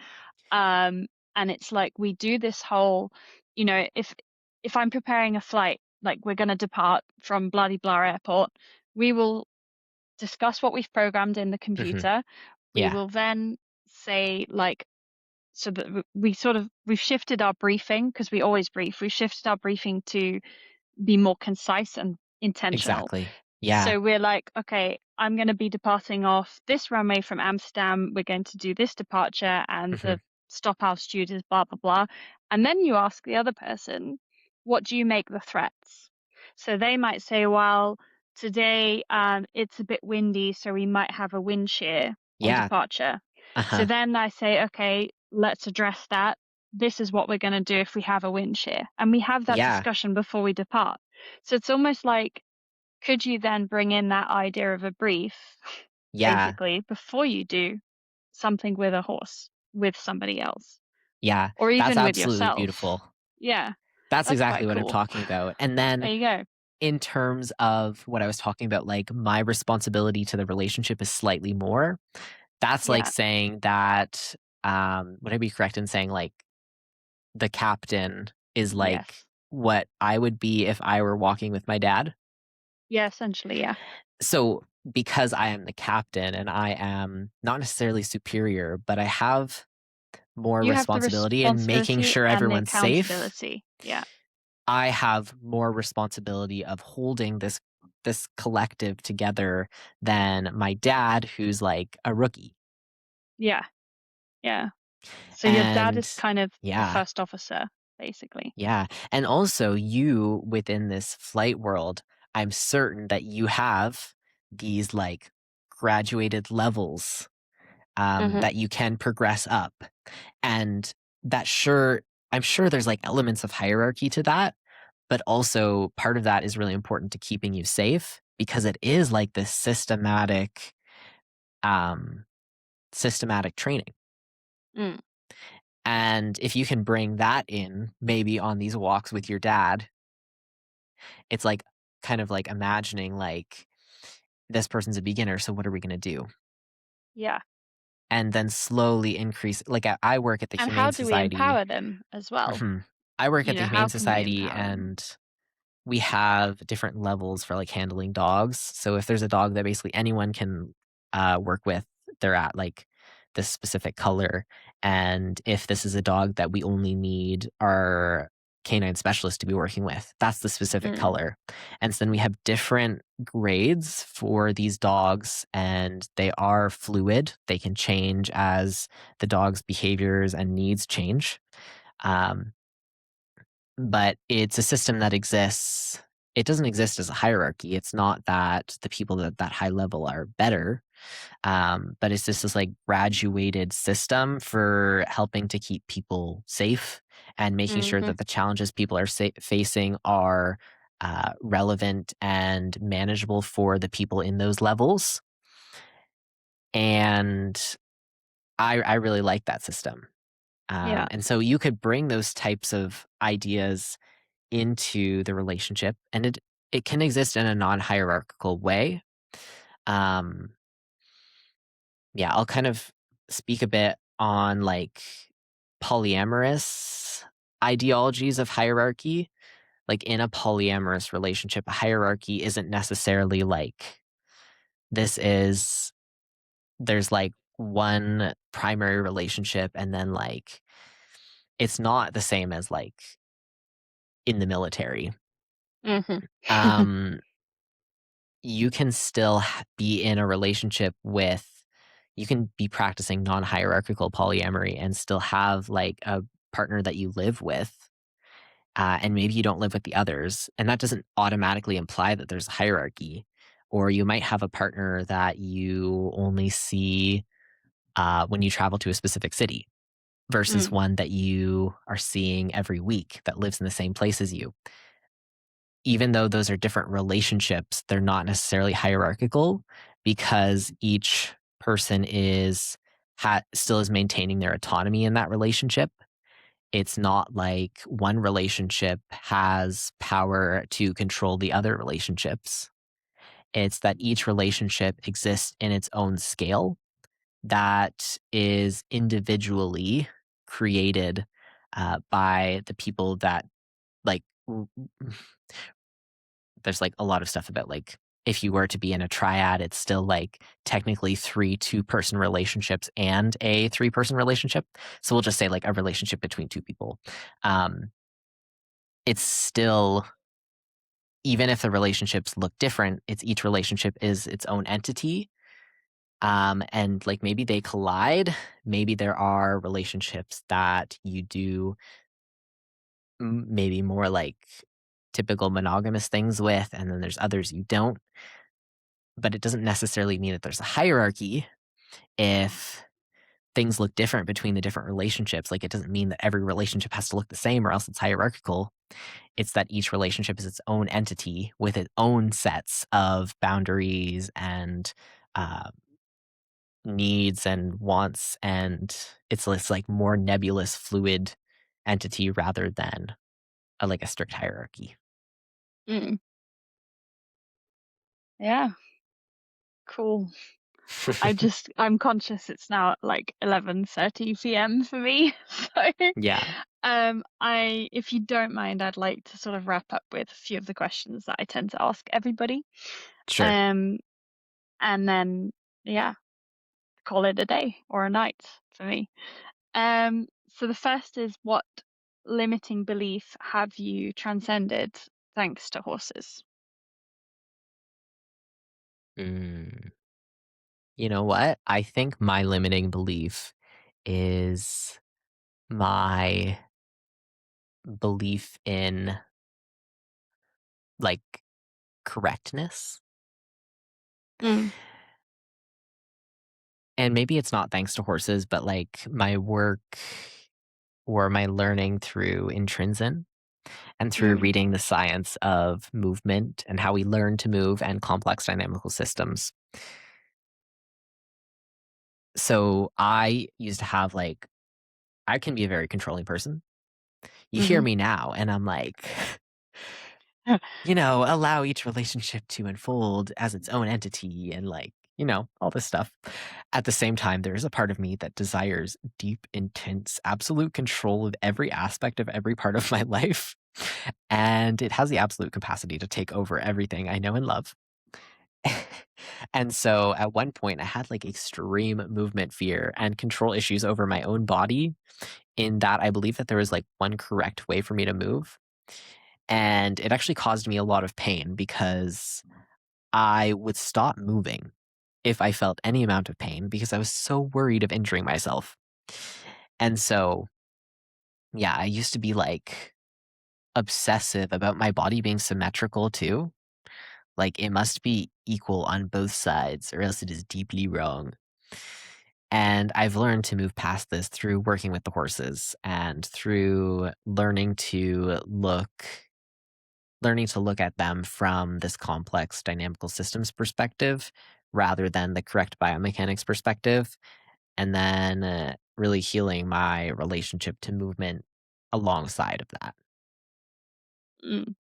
Um, and it's like we do this whole, if I'm preparing a flight, like we're going to depart from bloody blah airport, we will discuss what we've programmed in the Mhm. computer. We Yeah, will then say like so that we've shifted our briefing because we always brief. We've shifted our briefing to be more concise and intentional. exactly. Yeah. So we're like, okay, I'm going to be departing off this runway from Amsterdam. We're going to do this departure, and Mhm. the stop altitude is blah, blah, blah. And then you ask the other person, what do you make the threats? So they might say, well, today it's a bit windy, so we might have a wind shear on Yeah. departure. So Uh-huh. then I say, okay, let's address that. This is what we're going to do if we have a wind shear. And we have that Yeah. discussion before we depart. So it's almost like, could you then bring in that idea of a brief, Yeah. basically, before you do something with a horse, with somebody else, Yeah. or That's even with absolutely yourself? beautiful. Yeah, That's that's exactly quite what I'm cool. talking about. And then There you go. in terms of what I was talking about, like my responsibility to the relationship is slightly more. That's like Yeah. saying that, would I be correct in saying like the captain is like Yes. what I would be if I were walking with my dad? Yeah, essentially, yeah. So because I am the captain and I am not necessarily superior, but I have more You have the responsibility in making responsibility sure and the everyone's safe. accountability. Yeah. I have more responsibility of holding this collective together than my dad, who's like a rookie. Yeah. Yeah. So your dad And is kind of the yeah, first officer, basically. yeah. And also you within this flight world, I'm certain that you have these like graduated levels Hmm. that you can progress up. And that I'm sure there's like elements of hierarchy to that, but also part of that is really important to keeping you safe because it is like this um, systematic training. Mm. And if you can bring that in, maybe on these walks with your dad, it's like kind of like imagining like this person's a beginner, so what are we going to do? Yeah. And then slowly increase. Like I work at the And how Humane do we Society. empower them as well? Mhm. I work at the How Humane can we Society empower them? and we have different levels for like handling dogs. So if there's a dog that basically anyone can work with, they're at like this specific color. And if this is a dog that we only need our canine specialist to be working with, that's the specific Mm. color. And so then we have different grades for these dogs, and they are fluid. They can change as the dog's behaviors and needs change. Um, but it's a system that exists. It doesn't exist as a hierarchy. It's not that the people at that high level are better, but it's just this like graduated system for helping to keep people safe and making sure Mhm. that the challenges people are facing are relevant and manageable for the people in those levels. And I really like that system. Yeah. And so you could bring those types of ideas into the relationship, and it can exist in a non-hierarchical way. Um, yeah, I'll kind of speak a bit on like polyamorous ideologies of hierarchy. Like in a polyamorous relationship, a hierarchy isn't necessarily like this is there's like one primary relationship and then like it's not the same as like in the military. Hmm. Um you can still be in a relationship with you can be practicing non-hierarchical polyamory and still have like a partner that you live with, and maybe you don't live with the others, and that doesn't automatically imply that there's a hierarchy. Or you might have a partner that you only see when you travel to a specific city versus Mm. one that you are seeing every week that lives in the same place as you. Even though those are different relationships, they're not necessarily hierarchical because each person still is maintaining their autonomy in that relationship. It's not like one relationship has power to control the other relationships. It's that each relationship exists in its own scale that is individually created by the people that like there's like a lot of stuff about like if you were to be in a triad, it's still like technically three two-person relationships and a three-person relationship. So we'll just say like a relationship between two people. Um, it's still, even if the relationships look different, it's each relationship is its own entity. And like maybe they collide. Maybe there are relationships that you do maybe more like typical monogamous things with, and then there's others you don't. But it doesn't necessarily mean that there's a hierarchy if things look different between the different relationships. Like, it doesn't mean that every relationship has to look the same or else it's hierarchical. It's that each relationship is its own entity with its own sets of boundaries and uh, needs and wants. And it's this like more nebulous, fluid entity rather than like a strict hierarchy. Mm. Yeah, cool. I'm conscious it's now at like 11:30 p.m. for me. So, Yeah, I if you don't mind, I'd like to sort of wrap up with a few of the questions that I tend to ask everybody. sure. Um, and then yeah, call it a day or a night for me. So the first is, what limiting belief have you transcended thanks to horses? Mm. You know what? I think my limiting belief is my belief in like correctness. Mm. And maybe it's not thanks to horses, but like my work or my learning through Intrinsin and through Mm. reading the science of movement and how we learn to move and complex dynamical systems. So I used to have like, I can be a very controlling person. You hear Mhm. me now, and I'm like, allow each relationship to unfold as its own entity and like, all this stuff. At the same time, there is a part of me that desires deep, intense, absolute control of every aspect of every part of my life. And it has the absolute capacity to take over everything I know and love. And so at one point, I had like extreme movement fear and control issues over my own body, in that I believe that there was like one correct way for me to move. And it actually caused me a lot of pain because I would stop moving if I felt any amount of pain because I was so worried of injuring myself. And so, yeah, I used to be like obsessive about my body being symmetrical too. Like it must be equal on both sides or else it is deeply wrong. And I've learned to move past this through working with the horses and through learning to look at them from this complex dynamical systems perspective rather than the correct biomechanics perspective, and then really healing my relationship to movement alongside of that. Mm,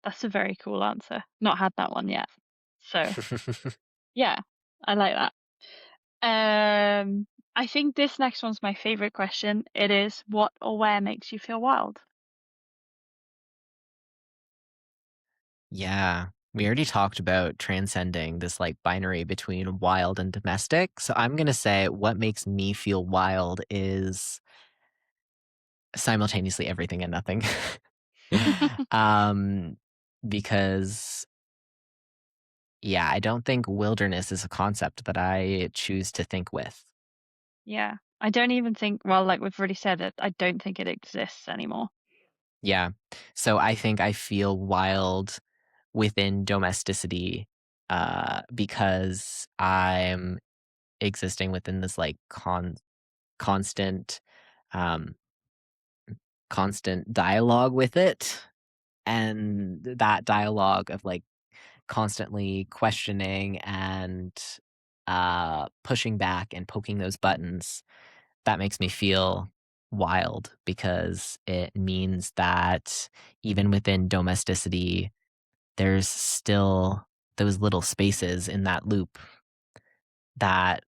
that's a very cool answer. Not had that one yet. So, yeah, I like that. I think this next one's my favorite question. It is, what or where makes you feel wild? Yeah. We already talked about transcending this like binary between wild and domestic. So I'm going to say what makes me feel wild is simultaneously everything and nothing. um, because, yeah, I don't think wilderness is a concept that I choose to think with. Yeah. I don't even think, well, like we've already said it, I don't think it exists anymore. Yeah. So I think I feel wild within domesticity because I'm existing within this like constant um constant dialogue with it, and that dialogue of like constantly questioning and pushing back and poking those buttons, that makes me feel wild because it means that even within domesticity there's still those little spaces in that loop that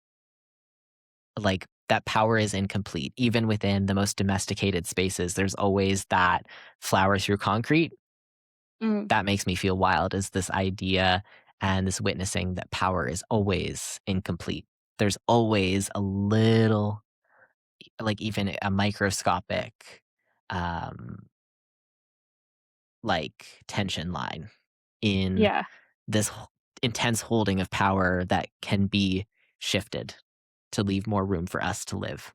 that power is incomplete. Even within the most domesticated spaces, there's always that flower through concrete. Mm, That makes me feel wild is this idea and this witnessing that power is always incomplete. There's always a little, like even a microscopic, um, like tension line in yeah. this intense holding of power that can be shifted to leave more room for us to live.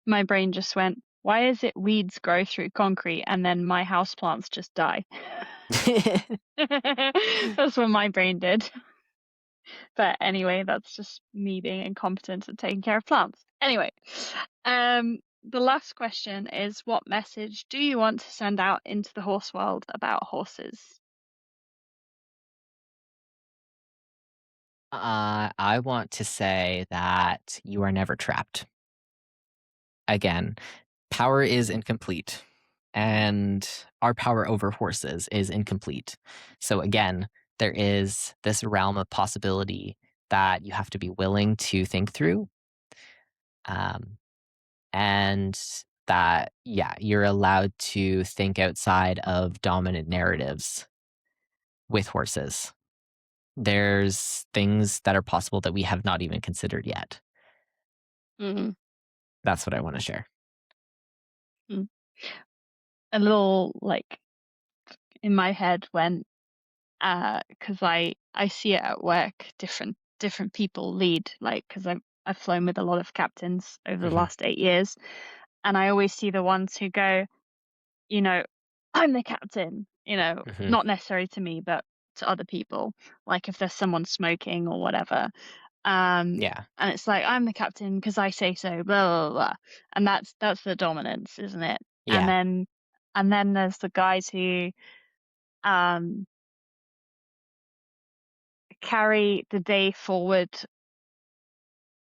My brain just went, why is it weeds grow through concrete and then my houseplants just die? That's what my brain did. But anyway, that's just me being incompetent at taking care of plants. Anyway, the last question is, what message do you want to send out into the horse world about horses? I want to say that you are never trapped. Again, power is incomplete, and our power over horses is incomplete. So, again, there is this realm of possibility that you have to be willing to think through. Um, and that, yeah, you're allowed to think outside of dominant narratives with horses. There's things that are possible that we have not even considered yet. Mm, That's what I want to share. mm. A little like in my head when because I see it at work, different people lead, like because I've flown with a lot of captains over the Hmm. last 8 years, and I always see the ones who go, you know, I'm the captain, Hmm. not necessarily to me, but to other people. Like if there's someone smoking or whatever. Yeah. And it's like, I'm the captain because I say so, blah, blah, blah. And that's the dominance, isn't it? And Yeah. then and then there's the guys who um carry the day forward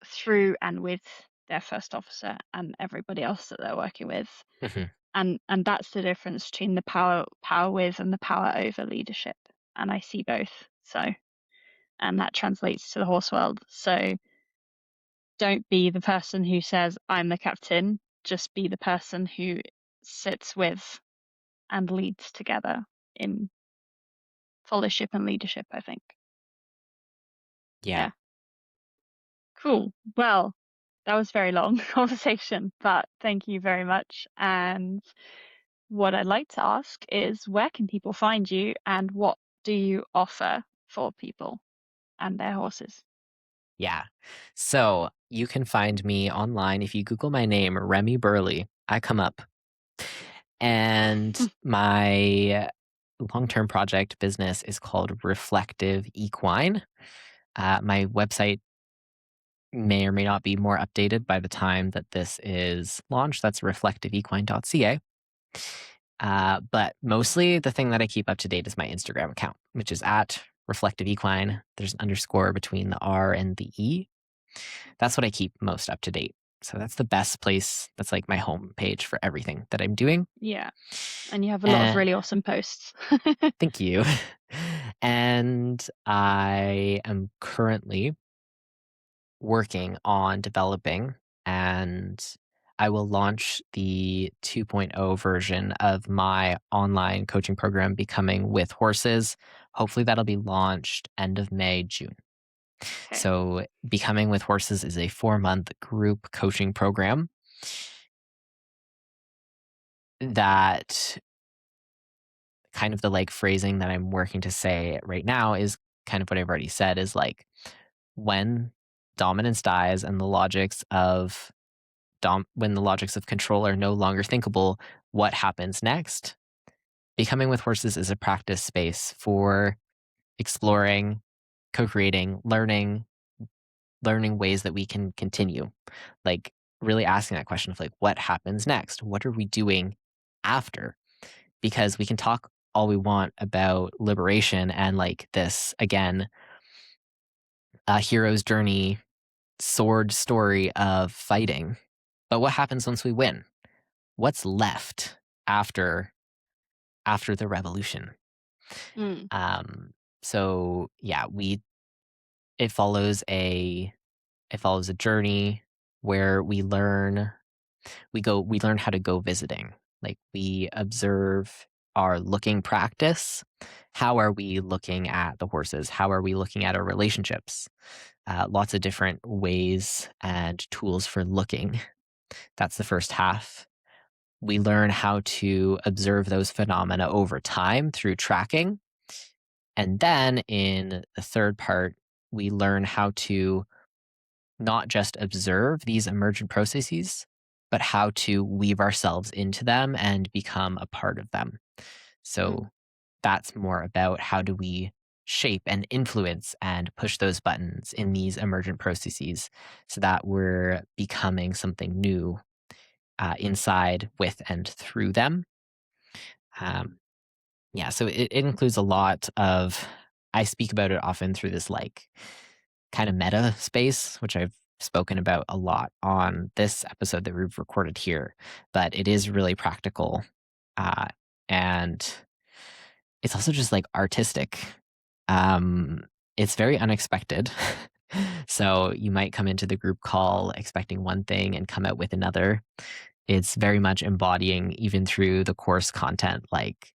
through and with their first officer and everybody else that they're working with. Hmm. And that's the difference between the power with and the power over leadership. And I see both. So, and that translates to the horse world. So don't be the person who says I'm the captain, just be the person who sits with and leads together in followership and leadership, I think. Yeah. Yeah. Cool. Well, that was very long conversation, but thank you very much. And what I'd like to ask is, where can people find you and what do you offer for people and their horses? Yeah. So you can find me online if you Google my name, Remy Burley. I come up. And my long term project business is called Reflective Equine. My website may or may not be more updated by the time that this is launched. That's reflectiveequine.ca. But mostly the thing that I keep up to date is my Instagram account, which is at Reflective Equine. There's an underscore between the R and the E. That's what I keep most up to date. So that's the best place. That's like my home page for everything that I'm doing. Yeah. And you have a lot of And really awesome posts. thank you. And I am currently working on developing, and I will launch the 2.0 version of my online coaching program, Becoming with Horses. Hopefully, that'll be launched end of May, June. Okay. So, Becoming with Horses is a 4-month group coaching program that kind of the like phrasing that I'm working to say right now is kind of what I've already said is like when dominance dies and the logics of when the logics of control are no longer thinkable, what happens next? Becoming with Horses is a practice space for exploring, co-creating, learning ways that we can continue. Like really asking that question of like, what happens next? What are we doing after? Because we can talk all we want about liberation and like this again, a hero's journey, sword story of fighting. But what happens once we win? What's left after the revolution? Mm. Um, so yeah, it follows a journey where we learn how to go visiting. Like we observe our looking practice. How are we looking at the horses? How are we looking at our relationships? Lots of different ways and tools for looking. That's the first half. We learn how to observe those phenomena over time through tracking. And then in the third part, we learn how to not just observe these emergent processes, but how to weave ourselves into them and become a part of them. Mm. So that's more about how do we shape and influence and push those buttons in these emergent processes so that we're becoming something new inside, with, and through them. Um, yeah, so it includes a lot of, I speak about it often through this like kind of meta space, which I've spoken about a lot on this episode that we've recorded here, but it is really practical. Uh, and it's also just like artistic. Um, it's very unexpected. So you might come into the group call expecting one thing and come out with another. It's very much embodying, even through the course content, like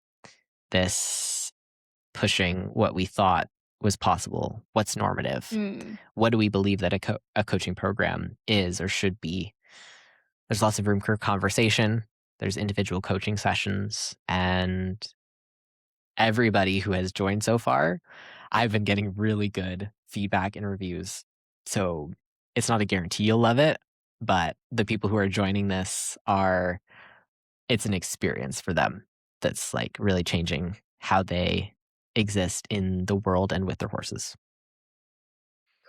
this pushing what we thought was possible. What's normative? Mm. What do we believe that a coaching program is or should be? There's lots of room for conversation. There's individual coaching sessions, and everybody who has joined so far, I've been getting really good feedback and reviews. So it's not a guarantee you'll love it, but the people who are joining this it's an experience for them that's like really changing how they exist in the world and with their horses.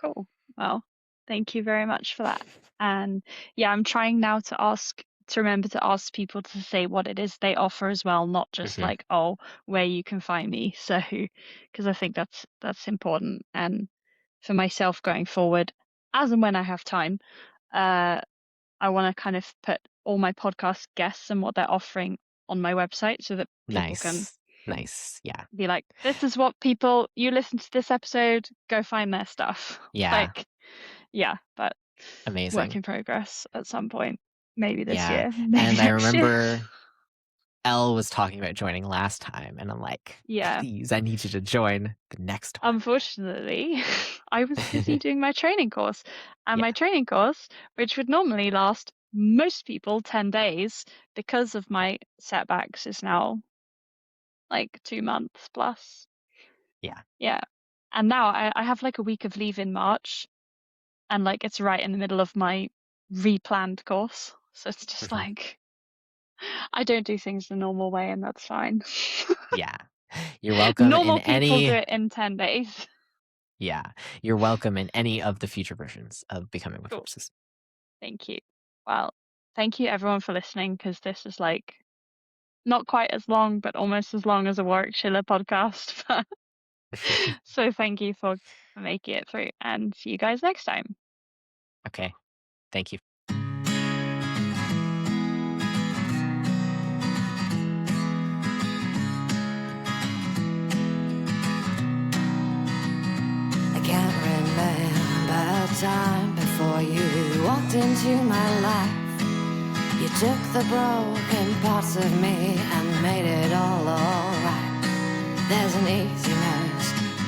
Cool. Well, thank you very much for that. And yeah, I'm trying now to remember to ask people to say what it is they offer as well, not just Hmm. like, oh, where you can find me. So, because I think that's important. And for myself going forward, as and when I have time, uh, I want to kind of put all my podcast guests and what they're offering on my website so that people can Nice. Nice. Yeah. be like, this is what people, you listen to this episode, go find their stuff. Yeah. Like, yeah, but work Amazing. in progress at some point. Maybe this Yeah. year, maybe And I next year. remember Elle was talking about joining last time, and I'm like, Yeah. please, I need you to join the next one. Unfortunately, I was busy doing my training course. And Yeah. my training course, which would normally last most people 10 days, because of my setbacks, is now like 2 months plus. Yeah. Yeah. And now I have like a week of leave in March, and like it's right in the middle of my replanned course. So it's just Mhm. like I don't do things the normal way, and that's fine. Yeah. You're welcome in Normal people do any it in 10 days. Yeah. You're welcome in any of the future versions of Becoming with Cool. Horses. Thank you. Well, thank you everyone for listening, because this is like not quite as long, but almost as long as a Warwick Schiller podcast. So thank you for making it through, and see you guys next time. Okay. Thank you. time before you walked into my life. You took the broken parts of me and made it all alright. There's an easiness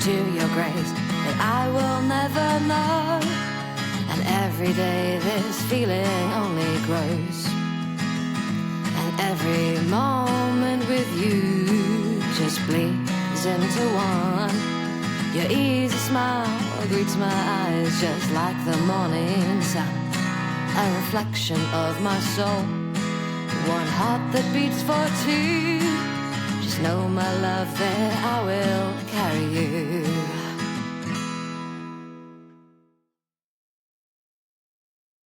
to your grace that I will never know, and every day this feeling only grows. And every moment with you just bleeds into one. Your easy smile greets my eyes just like the morning sun, a reflection of my soul, one heart that beats for two. Just know, my love, that I will carry you.